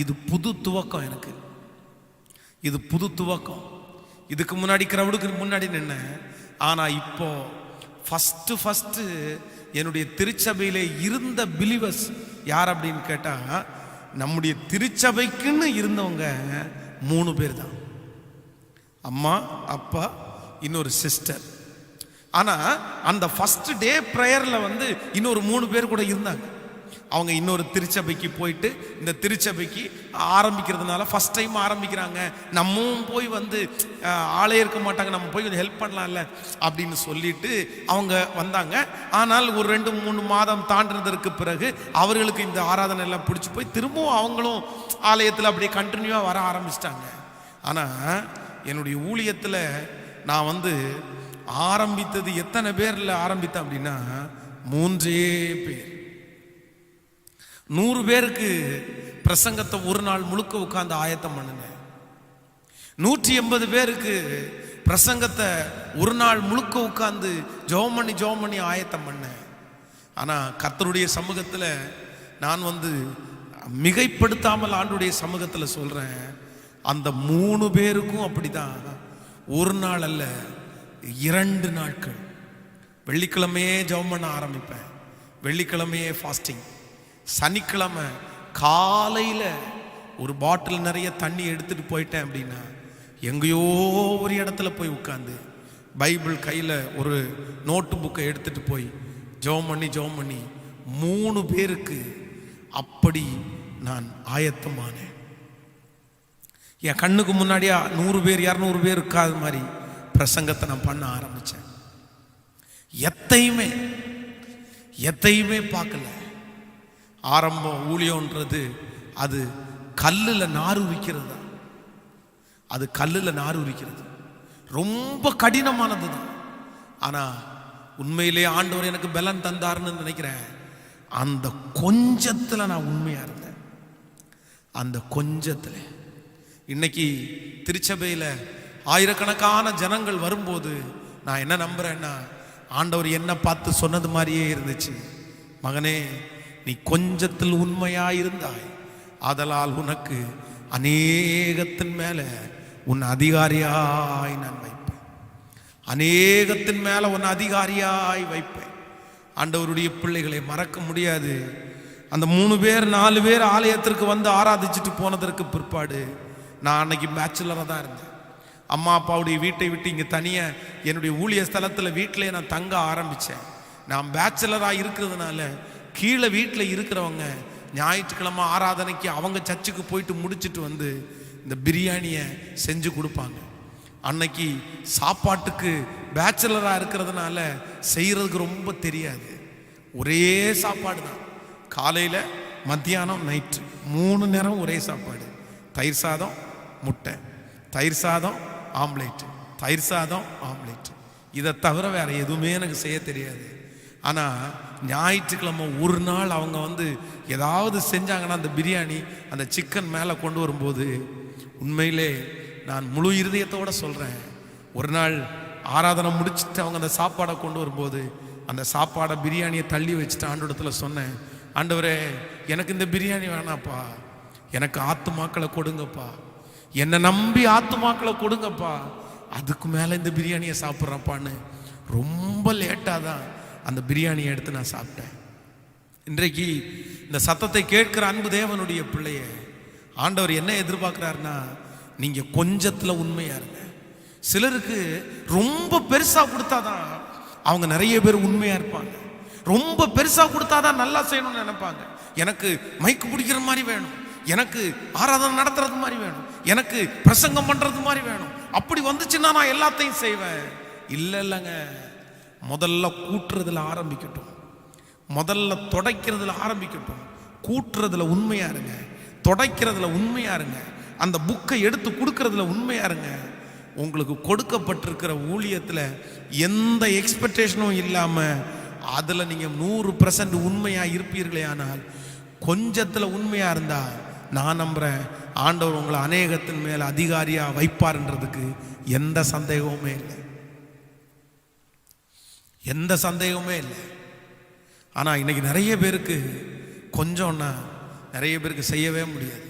இது புது துவக்கம். எனக்கு இது புது துவக்கம். இதுக்கு முன்னாடி கிரவுடுக்கு முன்னாடி நின்ன, ஆனா இப்போ ஃபர்ஸ்ட் என்னுடைய திருச்சபையிலே இருந்த பிலிவர்ஸ் யார் அப்படின்னு கேட்டா, நம்முடைய திருச்சபைக்குன்னு இருந்தவங்க 3 பேர் தான். அம்மா, அப்பா, இன்னொரு சிஸ்டர். ஆனா அந்த ஃபர்ஸ்ட் டே ப்ரேயர்ல வந்து இன்னொரு 3 பேர் கூட இருந்தாங்க. அவங்க இன்னொரு திருச்சபைக்கு போயிட்டு இந்த திருச்சபைக்கு ஆரம்பிக்கிறதுனால ஃபர்ஸ்ட் டைம் ஆரம்பிக்கிறாங்க, நம்மவும் போய் வந்து ஆளே இருக்க மாட்டாங்க, நம்ம போய் கொஞ்சம் ஹெல்ப் பண்ணலாம்ல அப்படின்னு சொல்லிட்டு அவங்க வந்தாங்க. ஆனால் ஒரு 2-3 மாதம் தாண்டினதற்கு பிறகு அவர்களுக்கு இந்த ஆராதனை எல்லாம் பிடிச்சி போய் திரும்பவும் அவங்களும் ஆலயத்தில் அப்படியே கண்டினியூவாக வர ஆரம்பிச்சிட்டாங்க. ஆனால் என்னுடைய ஊழியத்தில் நான் வந்து ஆரம்பித்தது எத்தனை பேர்ல ஆரம்பித்தேன் அப்படின்னா 3 பேர். 100 பேருக்கு பிரசங்கத்தை ஒரு நாள் முழுக்க உட்கார்ந்து ஆயத்தம் பண்ணுங்க. 180 பேருக்கு பிரசங்கத்தை ஒரு நாள் முழுக்க உட்கார்ந்து ஜெபம் பண்ணி ஆயத்தம் பண்ண. ஆனா கர்த்தருடைய சமூகத்தில் நான் வந்து மிகைப்படுத்தாமல் ஆண்டுடைய சமூகத்தில் சொல்றேன், அந்த 3 பேருக்கும் அப்படிதான். ஒரு நாள் அல்ல, 2 நாட்கள். வெள்ளிக்கிழமையே ஜெபம் பண்ண ஆரம்பிப்பேன், வெள்ளிக்கிழமையே ஃபாஸ்டிங். சனிக்கிழமை காலையில் ஒரு பாட்டில் நிறைய தண்ணி எடுத்துட்டு போயிட்டேன் அப்படின்னா எங்கேயோ ஒரு இடத்துல போய் உட்காந்து பைபிள் கையில் ஒரு நோட்டு புக்கை எடுத்துட்டு போய் ஜெபம் பண்ணி 3 பேருக்கு அப்படி நான் ஆயத்தமானேன். என் கண்ணுக்கு முன்னாடியா 100 பேர் 200 பேர் இருக்காத மாதிரி பிரசங்கத்தை நான் பண்ண ஆரம்பிச்சேன். எத்தையுமே பார்க்கல. ஆரம்பம் ஊழியன்றது அது கல்லில் நார் உரிக்கிறது தான். அது கல்லில் நார் உரிக்கிறது ரொம்ப கடினமானது தான். ஆனால் உண்மையிலே ஆண்டவர் எனக்கு பலன் தந்தாருன்னு நினைக்கிறேன். அந்த கொஞ்சத்தில் நான் உண்மையாக இருந்தேன். அந்த கொஞ்சத்தில் இன்னைக்கு திருச்சபையில் ஆயிரக்கணக்கான ஜனங்கள் வரும்போது நான் என்ன நம்புறேன்னா, ஆண்டவர் என்ன பார்த்து சொன்னது மாதிரியே இருந்துச்சு, மகனே நீ கொஞ்சத்தில் உண்மையாயிருந்தாய், ஆதலால் உனக்கு அநேகத்தின் மேல உன் அதிகாரியாய் நான் வைப்பேன். அநேகத்தின் மேல உன் அதிகாரியாய் வைப்பேன். ஆண்டவருடைய பிள்ளைகளை மறக்க முடியாது. அந்த 3 பேர் 4 பேர் ஆலயத்திற்கு வந்து ஆராதிச்சுட்டு போனதற்கு பிற்பாடு நான் அன்னைக்கு பேச்சுலராக தான் இருந்தேன். அம்மா அப்பாவுடைய வீட்டை விட்டு இங்கே தனியாக என்னுடைய ஊழிய ஸ்தலத்தில் வீட்டிலே நான் தங்க ஆரம்பித்தேன். நான் பேச்சுலராக இருக்கிறதுனால கீழே வீட்டில் இருக்கிறவங்க ஞாயிற்றுக்கிழமை ஆராதனைக்கு அவங்க சர்ச்சுக்கு போயிட்டு முடிச்சுட்டு வந்து இந்த பிரியாணியை செஞ்சு கொடுப்பாங்க. அன்னைக்கு சாப்பாட்டுக்கு பேச்சுலராக இருக்கிறதுனால செய்கிறதுக்கு ரொம்ப தெரியாது. ஒரே சாப்பாடு தான், காலையில் மத்தியானம் நைட்டு 3 நேரம் ஒரே சாப்பாடு. தயிர் சாதம் முட்டை, தயிர் சாதம் ஆம்லேட், தயிர் சாதம் ஆம்லேட். இதை தவிர வேற எதுவுமே எனக்கு செய்ய தெரியாது. ஆனால் ஞாயிற்றுக்கிழமை ஒரு நாள் அவங்க வந்து ஏதாவது செஞ்சாங்கன்னா அந்த பிரியாணி அந்த சிக்கன் மேலே கொண்டு வரும்போது உண்மையிலே நான் முழு இருதயத்தோடு சொல்கிறேன், ஒரு நாள் ஆராதனை முடிச்சுட்டு அவங்க அந்த சாப்பாடை கொண்டு வரும்போது அந்த சாப்பாடை பிரியாணியை தள்ளி வச்சுட்டு ஆண்டவரிடத்துல சொன்னேன், ஆண்டவரே எனக்கு இந்த பிரியாணி வேணாப்பா, எனக்கு ஆத்துமாக்களை கொடுங்கப்பா, என்னை நம்பி ஆத்துமாக்களை கொடுங்கப்பா, அதுக்கு மேலே இந்த பிரியாணியை சாப்பிட்றப்பான்னு ரொம்ப லேட்டாக தான் அந்த பிரியாணியை எடுத்து நான் சாப்பிட்டேன். இன்றைக்கு இந்த சத்தத்தை கேட்கிற அன்பு தேவனுடைய பிள்ளைய ஆண்டவர் என்ன எதிர்பார்க்கிறாருன்னா, நீங்க கொஞ்சத்துல உண்மையா இருங்க. சிலருக்கு ரொம்ப பெருசா கொடுத்தாதான் அவங்க நிறைய பேர் உண்மையா இருப்பாங்க. ரொம்ப பெருசா கொடுத்தாதான் நல்லா செய்யணும்னு நினைப்பாங்க. எனக்கு மைக்கு பிடிக்கிற மாதிரி வேணும், எனக்கு ஆராதனை நடத்துறது மாதிரி வேணும், எனக்கு பிரசங்கம் பண்றது மாதிரி வேணும், அப்படி வந்துச்சுன்னா நான் எல்லாத்தையும் செய்வேன். இல்லைங்க, முதல்ல கூட்டுறதுல ஆரம்பிக்கட்டும், முதல்ல துடைக்கிறதுல ஆரம்பிக்கட்டும். கூட்டுறதுல உண்மையா இருங்க, துடைக்கிறதுல உண்மையா இருங்க, அந்த புக்கை எடுத்து கொடுக்கறதுல உண்மையா இருங்க. உங்களுக்கு கொடுக்கப்பட்டிருக்கிற ஊழியத்தில் எந்த எக்ஸ்பெக்டேஷனும் இல்லாமல் அதில் நீங்கள் 100% உண்மையாக இருப்பீர்களே. ஆனால் கொஞ்சத்தில் உண்மையாக இருந்தால் நான் நம்புகிறேன் ஆண்டவர் உங்களை அநேகத்தின் மேலே அதிகாரியாக வைப்பார்ன்றதுக்கு எந்த சந்தேகமுமே இல்லை, எந்த சந்தேகமே இல்லை. ஆனால் இன்னைக்கு நிறைய பேருக்கு கொஞ்சம்னா நிறைய பேருக்கு செய்யவே முடியாது.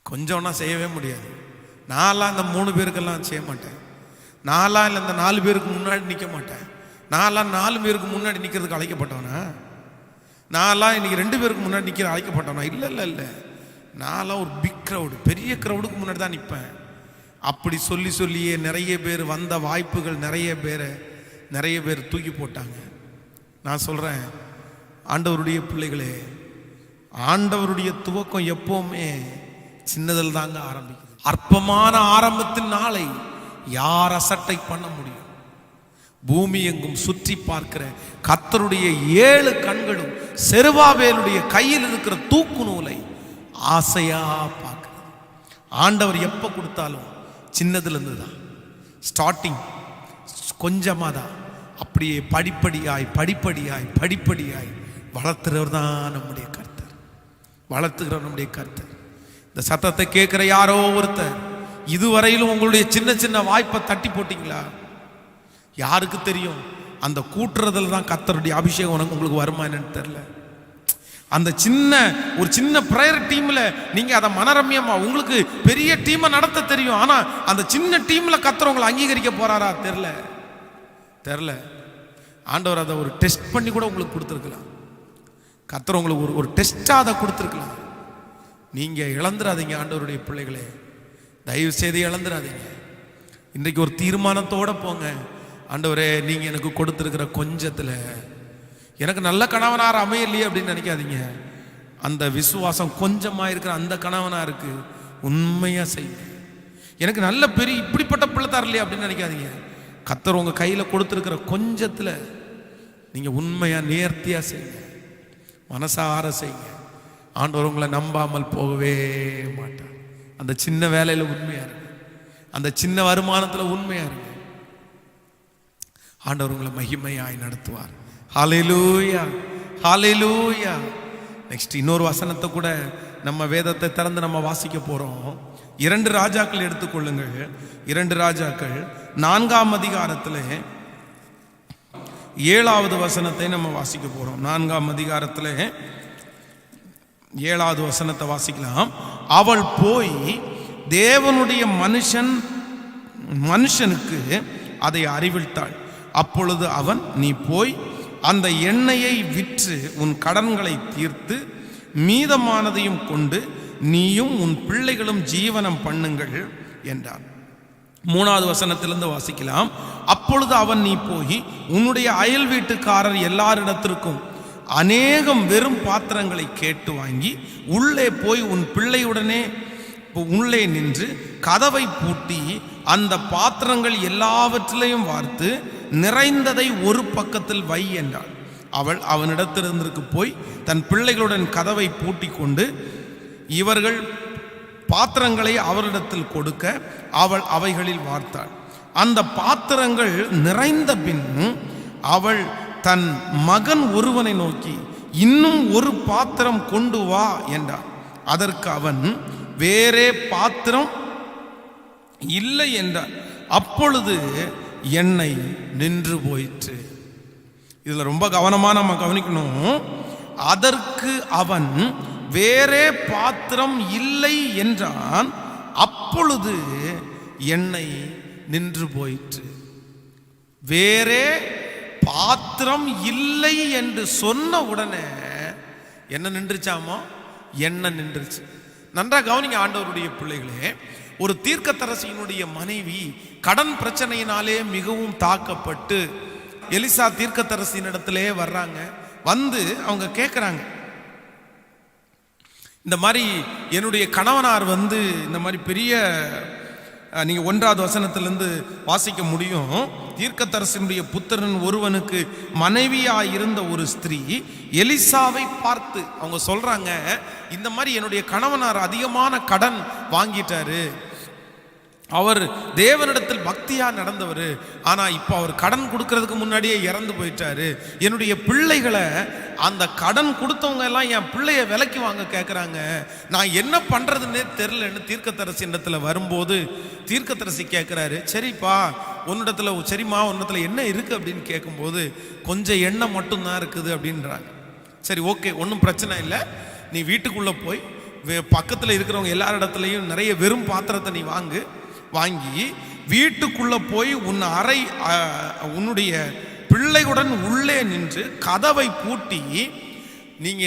கொஞ்சம்னா செய்யவே முடியாது. நான்லாம் இந்த 3 பேருக்கெல்லாம் செய்ய மாட்டேன். நான்லாம் இல்லை இந்த 4 பேருக்கு முன்னாடி நிற்க மாட்டேன். நான்லாம் 4 பேருக்கு முன்னாடி நிற்கிறதுக்கு அழைக்கப்பட்டவனா? நான்லாம் இன்னைக்கு 2 பேருக்கு முன்னாடி நிற்கிற அழைக்கப்பட்டவனா? இல்லை இல்லை இல்லை, நான்லாம் ஒரு பிக் க்ரௌடு, பெரிய க்ரௌடுக்கு முன்னாடி தான் நிற்பேன். அப்படி சொல்லி சொல்லியே நிறைய பேர் வந்த வாய்ப்புகள் நிறைய பேர் தூக்கி போட்டாங்க. நான் சொல்கிறேன், ஆண்டவருடைய பிள்ளைகளே, ஆண்டவருடைய துவக்கம் எப்பவுமே சின்னதில் தாங்க ஆரம்பிக்குது. அற்பமான ஆரம்பத்தின் நாளை யார் அசட்டை பண்ண முடியும்? பூமி எங்கும் சுற்றி பார்க்கிற கர்த்தருடைய 7 கண்களும் செருபாபேலுடைய கையில் இருக்கிற தூக்கு நூலை ஆசையா பார்க்கிறது. ஆண்டவர் எப்போ கொடுத்தாலும் சின்னதுல இருந்து தான் ஸ்டார்டிங், கொஞ்சமாக தான், அப்படியே படிப்படியாய் வளர்த்துறவர் தான் நம்முடைய கர்த்தர், வளர்த்துகிறவர் நம்முடைய கர்த்தர். இந்த சத்தத்தை கேட்கிற யாரோ ஒருத்தர் இதுவரையிலும் உங்களுடைய சின்ன சின்ன வாய்ப்பை தட்டி போட்டீங்களா? யாருக்கு தெரியும்? அந்த கூட்டுறதுல தான் கர்த்தருடைய அபிஷேகம் உங்களுக்கு வருமா என்னன்னு தெரியல. அந்த ஒரு சின்ன பிரேயர் டீம்ல நீங்க அதை மனரம்யமா, உங்களுக்கு பெரிய டீமை நடத்த தெரியும், ஆனா அந்த சின்ன டீம்ல கர்த்தர் உங்களை அங்கீகரிக்க போறாரா? தெரியல. ஆண்டவர் அதை ஒரு டெஸ்ட் பண்ணி கூட உங்களுக்கு கொடுத்துருக்கலாம். கர்த்தர் உங்களுக்கு ஒரு டெஸ்டா அதை கொடுத்துருக்கலாம். நீங்க இழந்துடாதீங்க ஆண்டவருடைய பிள்ளைகளே, தயவு செய்து இழந்துடாதீங்க. இன்றைக்கு ஒரு தீர்மானத்தோட போங்க. ஆண்டவரே, நீங்க எனக்கு கொடுத்துருக்கிற கொஞ்சத்துல எனக்கு நல்ல கணவனார் அமையலையே அப்படின்னு நினைக்காதீங்க. அந்த விசுவாசம் கொஞ்சமா இருக்கிற அந்த கணவனா இருக்கு, உண்மையா செய்யுங்க. எனக்கு நல்ல பெரிய இப்படிப்பட்ட பிள்ளை தரலையே அப்படின்னு நினைக்காதீங்க. கர்த்தர் உங்க கையில கொடுத்துருக்கிற கொஞ்சத்துல நீங்க உண்மையா நேர்த்தியா செய்யுங்க, மனசார செய்யுங்க. ஆண்டவர் உங்களை நம்பாமல் போகவே மாட்டார். அந்த சின்ன வேலையில உண்மையா இருக்கு, அந்த சின்ன வருமானத்துல உண்மையா இருக்கு. ஆண்டவர் உங்களை மகிமையாய் நடத்துவார். ஹல்லேலூயா, ஹல்லேலூயா. நெக்ஸ்ட் இன்னொரு வசனத்தை கூட நம்ம வேதத்தை திறந்து நம்ம வாசிக்க போறோம். 2 ராஜாக்கள் எடுத்துக்கொள்ளுங்கள். 2 ராஜாக்கள் 4ஆம் அதிகாரத்தில் 7வது வசனத்தை நம்ம வாசிக்க போறோம். 4ஆம் அதிகாரத்தில் 7வது வசனத்தை வாசிக்கலாம். அவள் போய் தேவனுடைய மனுஷனுக்கு அதை அறிவித்தாள். அப்பொழுது அவன், நீ போய் அந்த எண்ணெயை விற்று உன் கடன்களை தீர்த்து மீதமானதையும் கொண்டு நீயும் உன் பிள்ளைகளும் ஜீவனம் பண்ணுங்கள் என்றான். 3வது வசனத்திலிருந்து வாசிக்கலாம். அப்பொழுது அவன், நீ போய் உன்னுடைய அயல் வீட்டுக்காரர் எல்லாரிடத்திற்கும் அநேகம் வெறும் பாத்திரங்களை கேட்டு வாங்கி உள்ளே போய் உன் பிள்ளையுடனே உள்ளே நின்று கதவை பூட்டி அந்த பாத்திரங்கள் எல்லாவற்றிலையும் வார்த்து நிறைந்ததை ஒரு பக்கத்தில் வை என்றாள். அவள் அவனிடத்திலிருந்து போய் தன் பிள்ளைகளுடன் கதவை பூட்டி கொண்டு இவர்கள் பாத்திரங்களை அவரிடத்தில் கொடுக்க அவள் அவைகளில் வார்த்தாள். அந்த பாத்திரங்கள் நிறைந்த பின் அவள் தன் மகன் ஒருவனை நோக்கி, இன்னும் ஒரு பாத்திரம் கொண்டு வா என்றார். அதற்கு அவன், வேறே பாத்திரம் இல்லை என்றார். அப்பொழுது எண்ணெய் நின்று போயிற்று. இதுல ரொம்ப கவனமா நம்ம கவனிக்கணும். அதற்கு அவன் வேறே பாத்திரம் இல்லை என்றான். அப்பொழுது எண்ணெய் நின்று போயிற்று. வேறே பாத்திரம் இல்லை என்று சொன்ன உடனே என்ன நின்றுச்சாமோ? எண்ணெய் நின்றுச்சு. நன்றா கவனிங்க ஆண்டவருடைய பிள்ளைகளே. ஒரு தீர்க்கதரிசியினுடைய மனைவி கடன் பிரச்சனையினாலே மிகவும் தாக்கப்பட்டு எலிசா தீர்க்கதரிசியின் இடத்திலே வர்றாங்க. வந்து அவங்க கேட்குறாங்க, இந்த மாதிரி என்னுடைய கணவனார் வந்து இந்த மாதிரி பெரிய, நீங்க 1வது வசனத்திலிருந்து வாசிக்க முடியும். தீர்க்கதரிசியினுடைய புத்திரன் ஒருவனுக்கு மனைவியாய் இருந்த ஒரு ஸ்திரீ எலிசாவை பார்த்து அவங்க சொல்றாங்க, இந்த மாதிரி என்னுடைய கணவனார் அதிகமான கடன் வாங்கிட்டாரு, அவர் தேவனிடத்தில் பக்தியா நடந்தவர், ஆனா இப்ப அவர் கடன் கொடுக்கறதுக்கு முன்னாடியே இறந்து போயிட்டாரு. என்னுடைய பிள்ளைகளை அந்த கடன் கொடுத்தவங்க எல்லாம் என் பிள்ளைய விலைக்கு வாங்க கேட்குறாங்க, நான் என்ன பண்றதுன்னே தெரியலன்னு தீர்க்கதரிசி இடத்துல வரும்போது தீர்க்கதரிசி கேட்குறாரு, சரிப்பா உன்னிடத்துல, சரிம்மா உன்னிடத்துல என்ன இருக்கு அப்படின்னு கேட்கும்போது, கொஞ்சம் எண்ணெய் மட்டும்தான் இருக்குது அப்படின்றாங்க. சரி, ஓகே, ஒன்றும் பிரச்சனை இல்லை. நீ வீட்டுக்குள்ளே போய் பக்கத்தில் இருக்கிறவங்க எல்லா இடத்துலையும் நிறைய வெறும் பாத்திரத்தை நீ வாங்கி வீட்டுக்குள்ளே போய் உன்னுடைய பிள்ளையுடன் உள்ளே நின்று கதவை பூட்டி நீங்க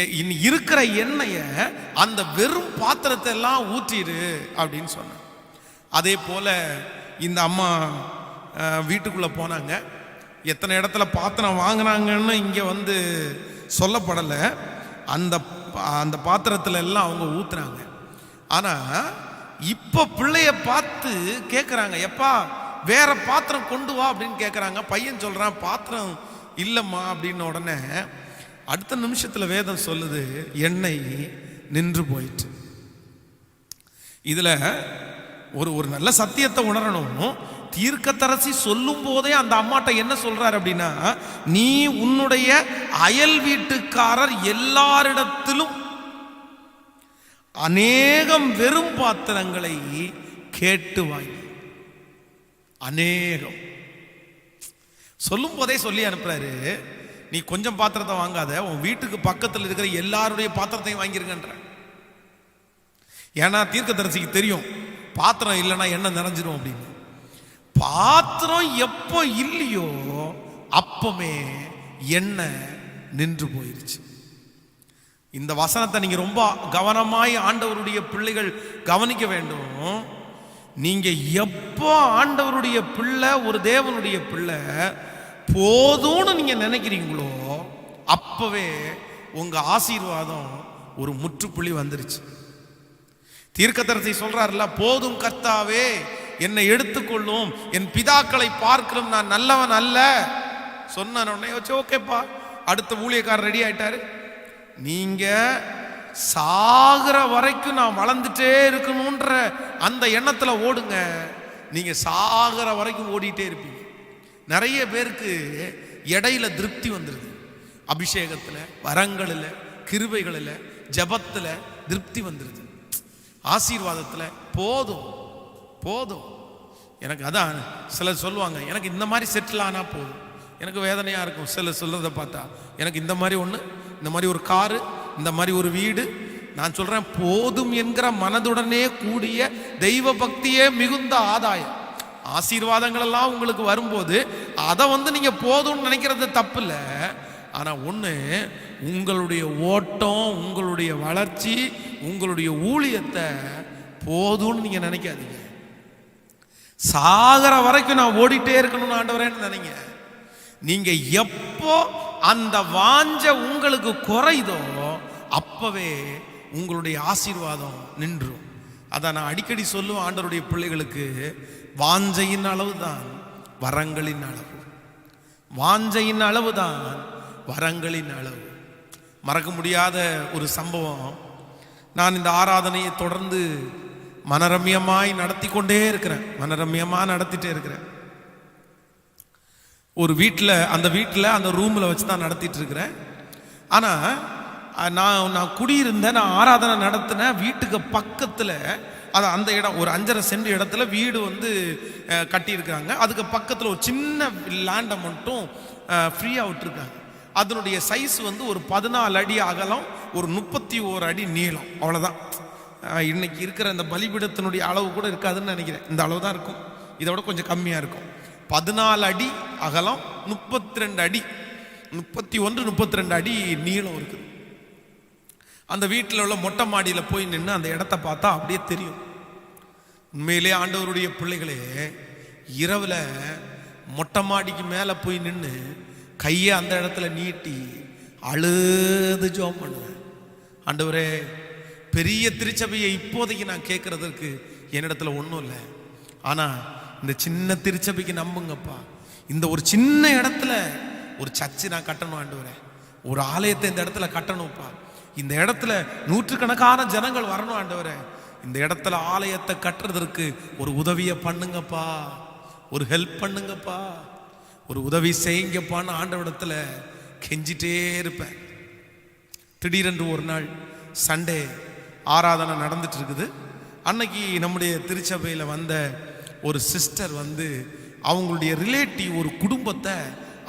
இருக்கிற எண்ணெயை அந்த வெறும் பாத்திரத்தை எல்லாம் ஊற்றிடு அப்படின்னு சொன்ன. அதே போல இந்த அம்மா வீட்டுக்குள்ள போனாங்க. எத்தனை இடத்துல பாத்திரம் வாங்கினாங்கன்னு இங்க சொல்லப்படலை. அந்த பாத்திரத்துல எல்லாம் அவங்க ஊத்துறாங்க. ஆனா இப்ப பிள்ளைய பார்த்து கேட்குறாங்க, எப்பா வேற பாத்திரம் கொண்டு வா அப்படின்னு கேட்குறாங்க. பையன் சொல்றான், பாத்திரம் இல்லைம்மா அப்படின்னு. உடனே அடுத்த நிமிஷத்துல வேதம் சொல்லுது, எண்ணெய் நின்று போயிட்டு. இதுல ஒரு நல்ல சத்தியத்தை உணரணும். தீர்க்கதரிசி சொல்லும் போதே அந்த அம்மாட்ட என்ன சொல்றாரு அப்படின்னா, நீ உன்னுடைய அயல் வீட்டுக்காரர் எல்லாரிடத்திலும் அநேகம் வெறும் பாத்திரங்களை கேட்டு வாங்கி. அநேகம் சொல்லும் போதே சொல்லி அனுப்புறாரு, நீ கொஞ்சம் பாத்திரத்தை வாங்காத, உன் வீட்டுக்கு பக்கத்தில் இருக்கிற எல்லாருடைய பாத்திரத்தையும் வாங்கிருங்கன்ற. ஏன்னா தீர்க்கதரிசிக்கு தெரியும் பாத்திரம் இல்லைன்னா என்ன நிறைஞ்சிரும் அப்படின்னு. பாத்திரம் எப்போ இல்லையோ அப்பமே எண்ணெய் நின்று போயிருச்சு. இந்த வசனத்தை நீங்க ரொம்ப கவனமாய் ஆண்டவருடைய பிள்ளைகள் கவனிக்க வேண்டும். நீங்க எப்போ ஆண்டவருடைய பிள்ளை, ஒரு தேவனுடைய பிள்ளை போதும்னு நீங்க நினைக்கிறீங்களோ அப்பவே உங்க ஆசீர்வாதம் ஒரு முற்றுப்புள்ளி வந்துருச்சு. தீர்க்கதரிசி சொல்றாருல, போதும் கர்த்தாவே என்னை எடுத்துக்கொள்ளும், என் பிதாக்களை பார்க்கிறோம், நான் நல்லவன் அல்ல சொன்ன உடனே ஓகேப்பா, அடுத்த ஊழியக்காரர் ரெடி ஆயிட்டாரு. நீங்க சாகிற வரைக்கும் நான் வளர்ந்துட்டே இருக்கணும்ன்ற அந்த எண்ணத்துல ஓடுங்க. நீங்க சாகிற வரைக்கும் ஓடிட்டே இருப்பீங்க. நிறைய பேருக்கு இடையில திருப்தி வந்துருது. அபிஷேகத்துல, வரங்களில், கிருபைகளில், ஜபத்துல திருப்தி வந்துருது. ஆசீர்வாதத்துல போதும் போதும். எனக்கு அதான் சிலர் சொல்லுவாங்க, எனக்கு இந்த மாதிரி செட்டில் ஆனா போதும். எனக்கு வேதனையா இருக்கும் சிலர் சொல்றதை பார்த்தா. எனக்கு இந்த மாதிரி ஒன்று, இந்த மாதிரி ஒரு காரு, இந்த மாதிரி ஒரு வீடு. நான் சொல்றேன், போதும் என்கிற மனதுடனே கூடிய தெய்வ பக்தியே மிகுந்த ஆதாயம். ஆசீர்வாதங்கள் எல்லாம் உங்களுக்கு வரும்போது அதை நீங்க போதும்னு நினைக்கிறது தப்பு இல்லை. ஆனா ஒண்ணு, உங்களுடைய ஓட்டம், உங்களுடைய வளர்ச்சி, உங்களுடைய ஊழியத்தை போதும்னு நீங்க நினைக்காதீங்க. சாகர வரைக்கும் நான் ஓடிட்டே இருக்கணும்னு ஆண்டவரேன்னு நினைங்க. நீங்க எப்போ அந்த வாஞ்ச உங்களுக்கு குறைதோ அப்பவே உங்களுடைய ஆசீர்வாதம் நின்றும். அதான் நான் அடிக்கடி சொல்லுவேன் ஆண்டவருடைய பிள்ளைகளுக்கு, வாஞ்சையின் அளவுதான் வரங்களின் அளவு. வாஞ்சையின் அளவுதான் வரங்களின் அளவு. மறக்க முடியாத ஒரு சம்பவம். நான் இந்த ஆராதனையை தொடர்ந்து மனரம்யமாய் நடத்தி கொண்டே இருக்கிறேன். மனரம்யமாக நடத்திட்டே இருக்கிறேன். ஒரு வீட்டில், அந்த ரூமில் வச்சு தான் நடத்திட்டு இருக்கிறேன். ஆனால் நான் குடியிருந்தேன், நான் ஆராதனை நடத்தினேன். வீட்டுக்கு பக்கத்தில் அந்த இடம் ஒரு 5.5 சென்ட் இடத்துல வீடு கட்டியிருக்காங்க. அதுக்கு பக்கத்தில் ஒரு சின்ன லேண்டை மட்டும் ஃப்ரீயாக விட்டுருக்காங்க. அதனுடைய சைஸ் ஒரு 14 அடி அகலம், ஒரு 31 அடி நீளம். அவ்வளோதான். இன்னைக்கு இருக்கிற இந்த பலிபீடத்தினுடைய அளவு கூட இருக்காதுன்னு நினைக்கிறேன். இந்த அளவு தான் இருக்கும், இதை விட கொஞ்சம் கம்மியாக இருக்கும். 14 அடி அகலம், 32 அடி, 32 அடி நீளம் இருக்குது. அந்த வீட்டில் உள்ள மொட்டை மாடியில் போய் நின்று அந்த இடத்த பார்த்தா அப்படியே தெரியும். உண்மையிலே ஆண்டவருடைய பிள்ளைகளே, இரவில் மொட்டை மாடிக்கு மேலே போய் நின்று கையை அந்த இடத்துல நீட்டி அழுது ஜெபம் பண்ணுவேன். ஆண்டவரே, பெரிய திருச்சபையை இப்போதைக்கு நான் கேட்கறதுக்கு என்னிடத்துல ஒன்றும் இல்லை. ஆனால் இந்த சின்ன திருச்சபைக்கு நம்புங்கப்பா. இந்த ஒரு சின்ன இடத்துல ஒரு சர்ச்சு நான் கட்டணும் ஆண்டவரே. ஒரு ஆலயத்தை இந்த இடத்துல கட்டணும்ப்பா. இந்த இடத்துல நூற்றுக்கணக்கான ஜனங்கள் வரணும் ஆண்டவரே. இந்த இடத்துல ஆலயத்தை கட்டுறதற்கு ஒரு உதவியை பண்ணுங்கப்பா, ஒரு ஹெல்ப் பண்ணுங்கப்பா, ஒரு உதவி செய்யுங்கப்பான்னு ஆண்டவரிடத்துல கெஞ்சிட்டே இருப்பேன். திடீரென்று ஒரு நாள் சண்டே ஆராதனை நடந்துட்டு இருக்குது. அன்னைக்கு நம்முடைய திருச்சபையில் வந்த ஒரு சிஸ்டர் அவங்களுடைய ரிலேட்டிவ் ஒரு குடும்பத்தை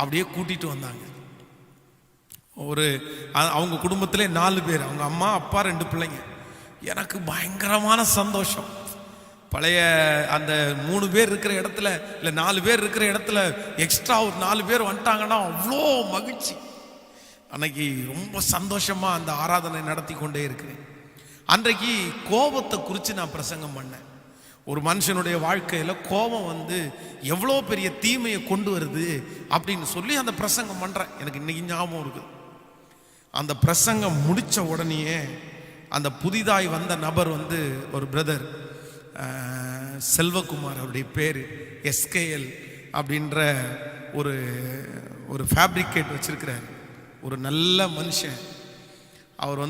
அப்படியே கூட்டிட்டு வந்தாங்க. அவங்க குடும்பத்திலே 4 பேர், அவங்க அம்மா அப்பா 2 பிள்ளைங்க. எனக்கு பயங்கரமான சந்தோஷம். பழைய அந்த 3 பேர் இருக்கிற இடத்துல இல்லை 4 பேர் இருக்கிற இடத்துல எக்ஸ்ட்ரா ஒரு 4 பேர் வந்துட்டாங்கன்னா அவ்வளோ மகிழ்ச்சி. அன்னைக்கு ரொம்ப சந்தோஷமா அந்த ஆராதனை நடத்தி கொண்டே இருக்கிறேன். அன்றைக்கு கோபத்தை குறித்து நான் பிரசங்கம் பண்ணேன். ஒரு மனுஷனுடைய வாழ்க்கையில் கோபம் எவ்வளோ பெரிய தீமையை கொண்டு வருது அப்படின்னு சொல்லி அந்த பிரசங்கம் பண்ணுறேன். எனக்கு இன்னைக்கு ஞாபகம் இருக்குது. அந்த பிரசங்கம் முடித்த உடனேயே அந்த புதிதாய் வந்த நபர் ஒரு பிரதர், செல்வகுமார் அவருடைய பேர், SKL அப்படின்ற ஒரு ஃபேப்ரிகேட் வச்சிருக்கிறார். ஒரு நல்ல மனுஷன். அவர்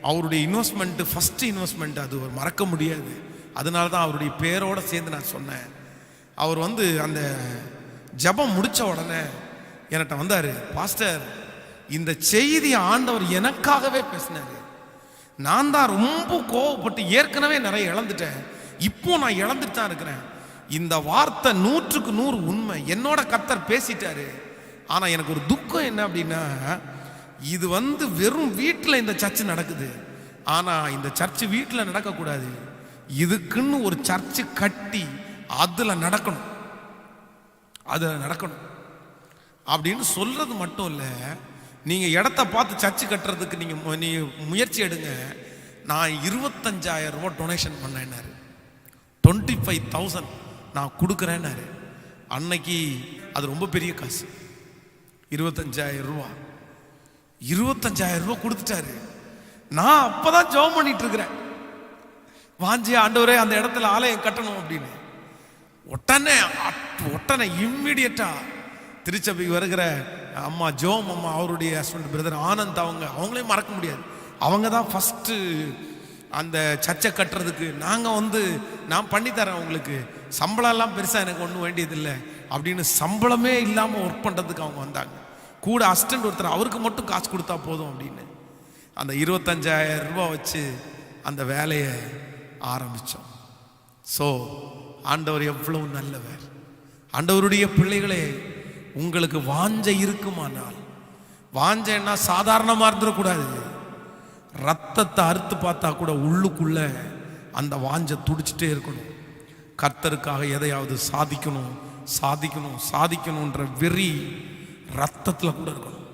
அவருடைய இன்வெஸ்ட்மெண்ட்டு, ஃபஸ்ட்டு இன்வெஸ்ட்மெண்ட், அது ஒரு மறக்க முடியாது. அதனால தான் அவருடைய பேரோடு சேர்ந்து நான் சொன்னேன். அவர் அந்த ஜபம் முடித்த உடனே என்கிட்ட வந்தார். பாஸ்டர், இந்த செய்தி ஆண்டவர் எனக்காகவே பேசினார். நான் தான் ரொம்ப கோவப்பட்டு ஏற்கனவே நிறைய இழந்துட்டேன், இப்போ நான் இழந்துட்டு தான் இருக்கிறேன். இந்த வார்த்தை 100க்கு 100 உண்மை. என்னோட கர்த்தர் பேசிட்டாரு. ஆனால் எனக்கு ஒரு துக்கம் என்ன அப்படின்னா, இது வெறும் வீட்டில் இந்த சர்ச்சு நடக்குது. ஆனால் இந்த சர்ச்சு வீட்டில் நடக்கக்கூடாது. இதுக்குன்னு ஒரு சர்ச்சு கட்டி அதில் நடக்கணும் அப்படின்னு சொல்றது மட்டும் இல்லை. நீங்கள் இடத்த பார்த்து சர்ச்சு கட்டுறதுக்கு நீங்கள் முயற்சி எடுங்க. நான் 25,000 ரூபா டொனேஷன் பண்ணேன்னாரு. 25,000 நான் கொடுக்குறேன்னாரு. அன்னைக்கு அது ரொம்ப பெரிய காசு. 25,000 ரூபா 25,000 ரூபா கொடுத்துட்டாரு. நான் அப்பதான் ஜெபம் பண்ணிட்டு இருக்கிறேன். வாஞ்சி ஆண்டவரே அந்த இடத்துல ஆலயம் கட்டணும் அப்படின்னு. உடனே இம்மிடியட்டா திருச்சபைக்கு வருகிற அம்மா ஜோம் அம்மா, அவருடைய ஹஸ்பண்ட் பிரதர் ஆனந்த், அவங்களையும் மறக்க முடியாது. அவங்க தான் ஃபஸ்ட்டு அந்த சர்ச்சை கட்டுறதுக்கு நான் பண்ணித்தரேன், உங்களுக்கு சம்பளம் எல்லாம் பெருசாக எனக்கு ஒன்றும் வேண்டியதில்லை அப்படின்னு சம்பளமே இல்லாமல் ஒர்க் பண்ணுறதுக்கு அவங்க வந்தாங்க. கூட அசிஸ்டன்ட் ஒருத்தர், அவருக்கு மட்டும் காசு கொடுத்தா போதும் அப்படின்னு அந்த 25,000 ரூபா வச்சு அந்த வேலையை ஆரம்பித்தோம். ஸோ ஆண்டவர் எவ்வளவு நல்லவர். ஆண்டவருடைய பிள்ளைகளே, உங்களுக்கு வாஞ்சை இருக்குமானால், வாஞ்சைன்னா சாதாரணமாக இருந்துடக்கூடாது. ரத்தத்தை அறுத்து பார்த்தா கூட உள்ளுக்குள்ள அந்த வாஞ்சை துடிச்சிட்டே இருக்கணும். கர்த்தருக்காக எதையாவது சாதிக்கணும்ன்ற வெறி ரத்தத்தில் கூட இருக்கணும்.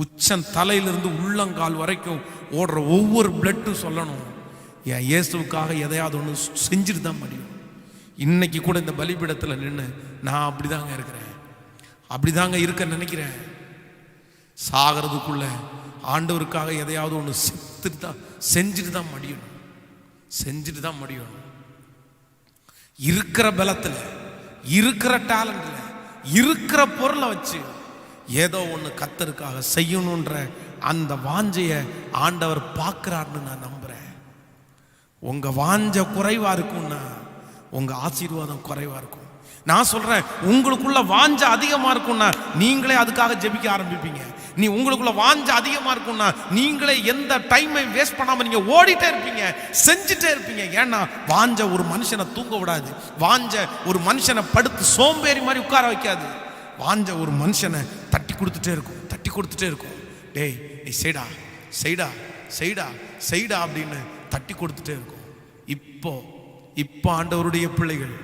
உச்சன் தலையிலிருந்து உள்ளங்கால் வரைக்கும் ஓடுற ஒவ்வொரு பிளட்டும் சொல்லணும், என் இயேசுவுக்காக எதையாவது ஒன்று செஞ்சுட்டு தான் முடியும். இன்னைக்கு கூட இந்த பலிபீடத்தில் நின்று நான் அப்படிதாங்க இருக்கிறேன், அப்படிதாங்க இருக்க நினைக்கிறேன். சாகிறதுக்குள்ள ஆண்டவருக்காக எதையாவது ஒன்று செஞ்சுட்டு தான் முடியணும். இருக்கிற பலத்தில், இருக்கிற டேலண்ட்ல, இருக்கிற பொருளை வச்சு ஏதோ ஒன்று கர்த்தருக்காக செய்யணுன்ற அந்த வாஞ்சையை ஆண்டவர் பார்க்கிறார்னு நான் நம்புறேன். உங்க வாஞ்சை குறைவா இருக்கும்னா உங்க ஆசீர்வாதம் குறைவா இருக்கும். நான் சொல்றேன், உங்களுக்குள்ள வாஞ்சை அதிகமா இருக்கும்னா நீங்களே அதுக்காக ஜெபிக்க ஆரம்பிப்பீங்க. உங்களுக்குள்ள வாஞ்சை அதிகமா இருக்கும்னா நீங்களே எந்த டைமை வேஸ்ட் பண்ணாம நீங்க ஓடிட்டே இருப்பீங்க, செஞ்சுட்டே இருப்பீங்க. ஏன்னா வாஞ்சை ஒரு மனுஷனை தூங்க விடாது. வாஞ்சை ஒரு மனுஷனை படுத்து சோம்பேறி மாதிரி உட்கார வைக்காது. வாஞ்சை ஒரு மனுஷனை தட்டி கொடுத்துட்டே இருக்கும். டேய் நீ செய்டா அப்படின்னு தட்டி கொடுத்துட்டே இருக்கும். இப்போ ஆண்டவருடைய பிள்ளைகள்,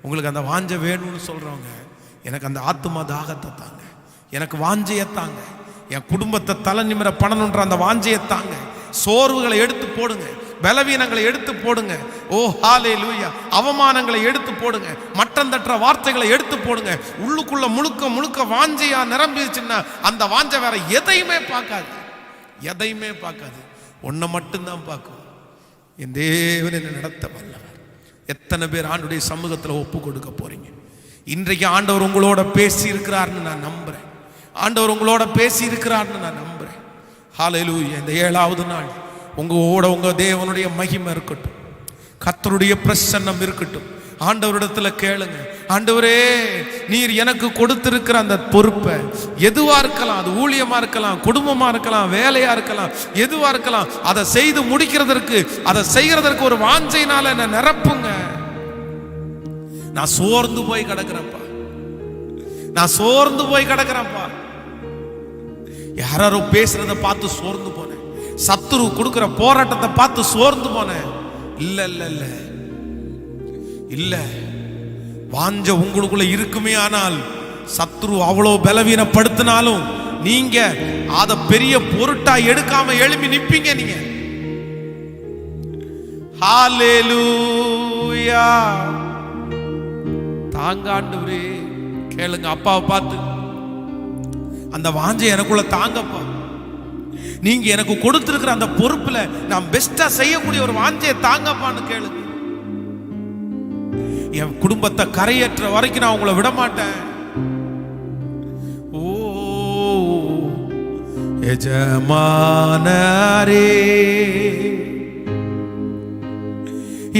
உங்களுக்கு அந்த வாஞ்சை வேணும்னு சொல்றவங்க, எனக்கு அந்த ஆத்துமா தாகத்தை தாங்க, எனக்கு வாஞ்சையை தாங்க, என் குடும்பத்தை தலை நிமிர பண்ணணுன்ற அந்த வாஞ்சையை தாங்க. சோர்வுகளை எடுத்து போடுங்க, பலவீனங்களை எடுத்து போடுங்க. ஓ ஹல்லேலூயா. அவமானங்களை எடுத்து போடுங்க, மட்டம் தட்டுற வார்த்தைகளை எடுத்து போடுங்க. உள்ளுக்குள்ள முழுக்க வாஞ்சையா நிரம்பிச்சுன்னா அந்த வாஞ்சை வேற எதையுமே பார்க்காது. ஒன்றை மட்டும்தான் பார்க்கும், என் தேவன் என்னை நடத்த வல்லவர். எத்தனை பேர் ஆண்டவருடைய சமூகத்தில் ஒப்பு கொடுக்க போறீங்க? இன்றைக்கு ஆண்டவர் உங்களோட பேசி இருக்கிறார்னு நான் நம்புறேன். ஹல்லேலூயா. இந்த 7வது நாள் உங்க தேவனுடைய மகிமை இருக்கட்டும், கர்த்தருடைய பிரசன்னம் இருக்கட்டும். ஆண்டவரிடத்துல கேளுங்க, ஆண்டவரே நீர் எனக்கு கொடுத்திருக்கிற அந்த பொறுப்பை, எதுவா இருக்கலாம், அது ஊழியமா இருக்கலாம், குடும்பமா இருக்கலாம், வேலையா இருக்கலாம், எதுவா இருக்கலாம், அதை செய்து முடிக்கிறதற்கு, அதை செய்கிறதற்கு ஒரு வாஞ்சையினால என்ன நிரப்புங்க. நான் சோர்ந்து போய் கிடக்கிறேன்ப்பா. யாரோ பேசுறத பார்த்து சோர்ந்து போனேன், சத்துரு கொடுக்கிற போராட்டத்தை பார்த்து சோர்ந்து போனேன். இல்ல இல்ல இல்ல இல்ல, வாஞ்ச உங்களுக்குள்ள இருக்குமே, ஆனால் சத்துரு அவ்வளவு பலவீனப்படுத்தினாலும் நீங்க அத பெரிய பொருட்டா எடுக்காம எழுப்பி நிப்பீங்க நீங்க. ஹalleluya. தாங்க ஆண்டவரே, கேளுங்க அப்பாவை பார்த்து, அந்த வாஞ்சை எனக்குள்ள தாங்கப்பா, நீங்க எனக்கு கொடுத்திருக்கிற அந்த பொறுப்புல நான் பெஸ்டா செய்யக்கூடிய ஒரு வாஞ்சையை தாங்கப்பான்னு கேளுங்க. என் குடும்பத்தை கரையேற்ற வரைக்கும் நான் உங்களை விட மாட்டேன். ஓ எஜமானரே,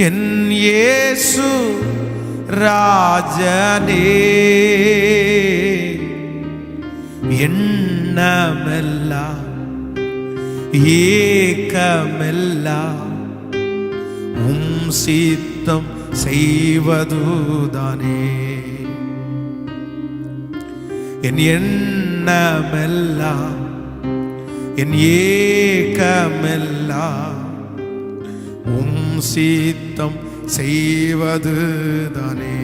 என் இயேசு ராஜனே, எண்ணமெல்லாம் ஏக்கமெல்லாம் உம் சித்தம் செய்வதுதானே. என் எண்ணமெல்லாம் என் ஏக்கமெல்லாம் உம் சித்தம் செய்வதுதானே.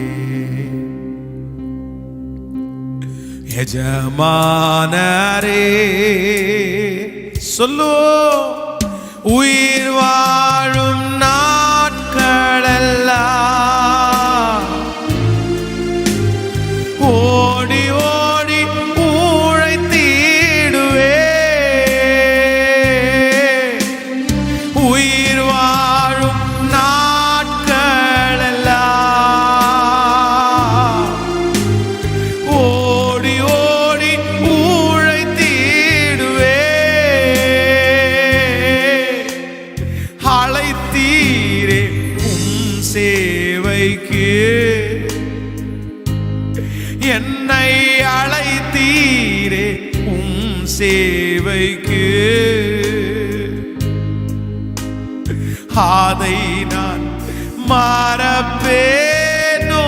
எஜமானரே சொல்லு, உயிர் வாழும் நாட்களெல்லாம் ஓடி ஓடி உழைத்திடுவே. உயிர் வாழும் நாட்களெல்லாம் ஓடி ஓடி உழைத்திடுவே. அழைத்தீரே உம் சேவைக்கு, என்னை அழைத்தீரே உம் சேவைக்கு, அதை நான் மறப்பேனோ,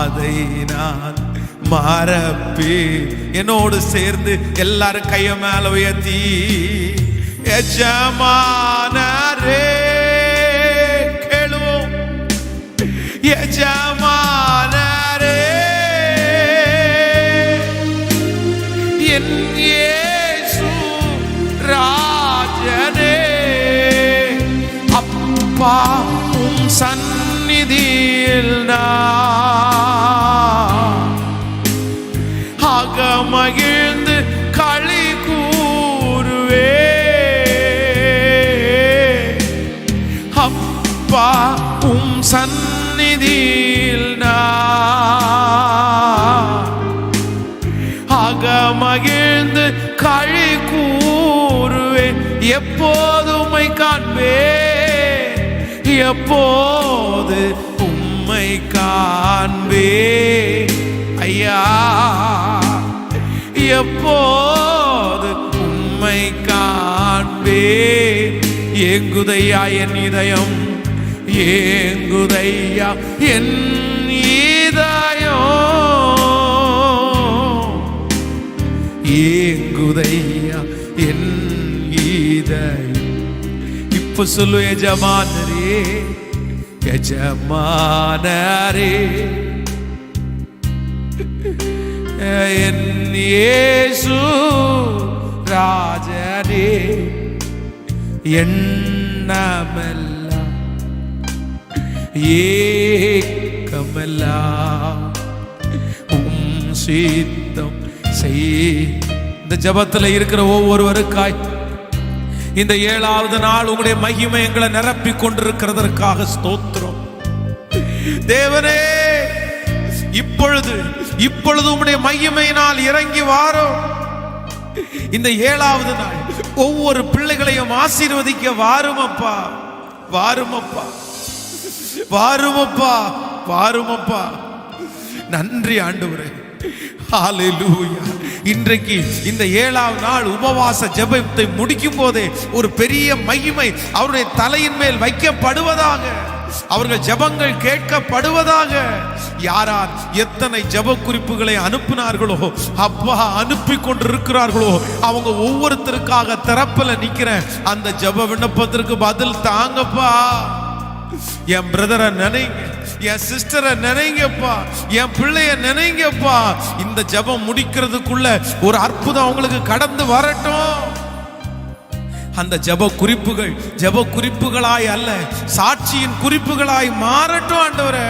அதை நான் மறப்பே. என்னோடு சேர்ந்து எல்லாரும் கைய மேல உயர்த்தி, எஜமானரே கேளுவோம், எஜமானரே என் இயேசு ராஜனே, அப்பா உம் சந்நிதியில் நான் அகமகிழ்ந்து களி கூறுவே. அப்பா உம் சந்நிதியில் நான் அகமகிழ்ந்து களி கூறுவே. எப்போது உம்மை காண்பே, எப்போது உம்மை காண்பே ஐயா, எப்போது உம்மை காண்பே. ஏங்குதையா என் இதயம், ஏங்குதையா என் இதயம், ஏங்குதையா என் இதயம். இப்ப சொல்லு, எஜமானரே எஜமானரே என் இயேசு ராஜனே, எண்ணமெல்லாம் ஏக்கமெல்லாம் உம் சித்தம் செய். இந்த ஜபத்தில் இருக்கிற ஒவ்வொருவருக்காய் இந்த 7வது நாள் உங்களுடைய மகிமை எங்களை நிரப்பி கொண்டிருக்கிறதற்காக ஸ்தோத்திரம். தேவனே, இப்பொழுது உம்முடைய மகிமையினால் இறங்கி வாரும். இந்த 7வது நாள் ஒவ்வொரு பிள்ளைகளையும் ஆசீர்வதிக்க வாருமப்பா, வாருமப்பா, வாருமப்பா, வாருமப்பா. நன்றி ஆண்டவரே, ஹalleluya. இன்றைக்கு இந்த 7வது நாள் உபவாச ஜெபத்தை முடிக்கும் போதே ஒரு பெரிய மகிமை அவருடைய தலையின் மேல் வைக்கப்படுவதாக, அவர்கள் ஜெபங்கள் கேட்கப்படுவதாக. யார் யார் எத்தனை ஜெப குறிப்புகளை அனுப்பினார்களோ, அப்பா அனுப்பி கொண்டிருக்கிறார்களோ, அவங்க ஒவ்வொருத்தருக்காக திறப்புல நிக்கிறேன். அந்த ஜெப விண்ணப்பத்திற்கு பதில் தாங்கப்பா. என் பிரதரை நினைங்க, என் சிஸ்டரை நினைங்கப்பா, என் பிள்ளைய நினைங்கப்பா. இந்த ஜெபம் முடிக்கிறதுக்குள்ள ஒரு அற்புதம் அவங்களுக்கு கடந்து வரட்டும். அந்த ஜெப குறிப்புகளாய் அல்ல, சாட்சியின் குறிப்புகளாய் மாறட்டும் ஆண்டவரே.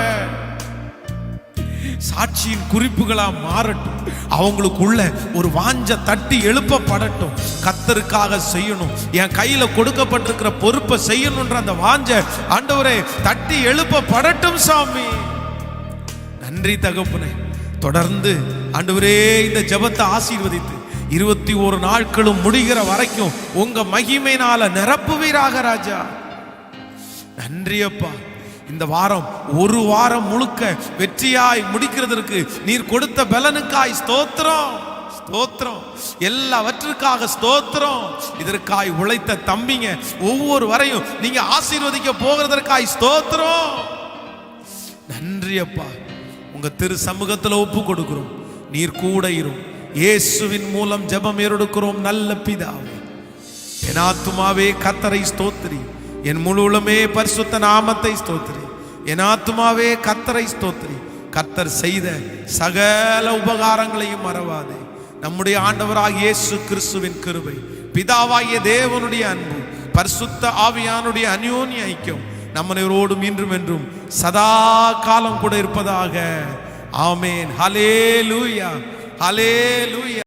சாட்சியின் குறிப்புகளா மாறட்டும். அவங்களுக்குள்ள ஒரு வாஞ்ச தட்டி எழுப்பப்படட்டும். கர்த்தருக்காக செய்யணும், என் கையில கொடுக்கப்பட்டிருக்கிற பொறுப்பை செய்யணும்ன்ற அந்த வாஞ்ச ஆண்டவரே தட்டி எழுப்பப்படட்டும் சாமி. நன்றி தகப்பனே. தொடர்ந்து ஆண்டவரே இந்த ஜெபத்தை ஆசீர்வதித்து 21 நாட்களும் முடிகிற வரைக்கும் உங்க மகிமையினால நிரப்புவீராக ராஜா. நன்றி அப்பா. இந்த வாரம் ஒரு வாரம் முழுக்க வெற்றியாய் முடிக்கிறதற்கு நீர் கொடுத்த பலனுக்காய் ஸ்தோத்திரம், ஸ்தோத்திரம். எல்லாவற்றுக்காக ஸ்தோத்திரம். இதற்காய் உழைத்த தம்பிங்க ஒவ்வொரு வரையும் நீங்க ஆசீர்வதிக்க போகிறதற்காய் ஸ்தோத்திரம். நன்றி அப்பா. உங்க திரு சமூகத்துல ஒப்பு கொடுக்கிறோம். நீர் கூட இரும். இயேசுவின் மூலம் ஜெபம் ஏறெடுக்கிறோம் நல்ல பிதாவே. என் ஆத்துமாவே கர்த்தரை ஸ்தோத்திரி, என் முழு உள்ளமே பரிசுத்த நாமத்தை ஸ்தோத்திரி. என் ஆத்துமாவே கர்த்தரை ஸ்தோத்திரி. கர்த்தர் செய்த சகல உபகாரங்களையும் மறவாதே. நம்முடைய ஆண்டவராகிய இயேசு கிறிஸ்துவின் கிருபை, பிதாவாகிய தேவனுடைய அன்பு, பரிசுத்த ஆவியானுடைய அந்யோன்ய ஐக்கியம் நம்மனோடும் இன்றும் என்றும் சதா காலம் கூட இருப்பதாக. ஆமேன். ஹல்லேலூயா, ஹல்லேலூயா.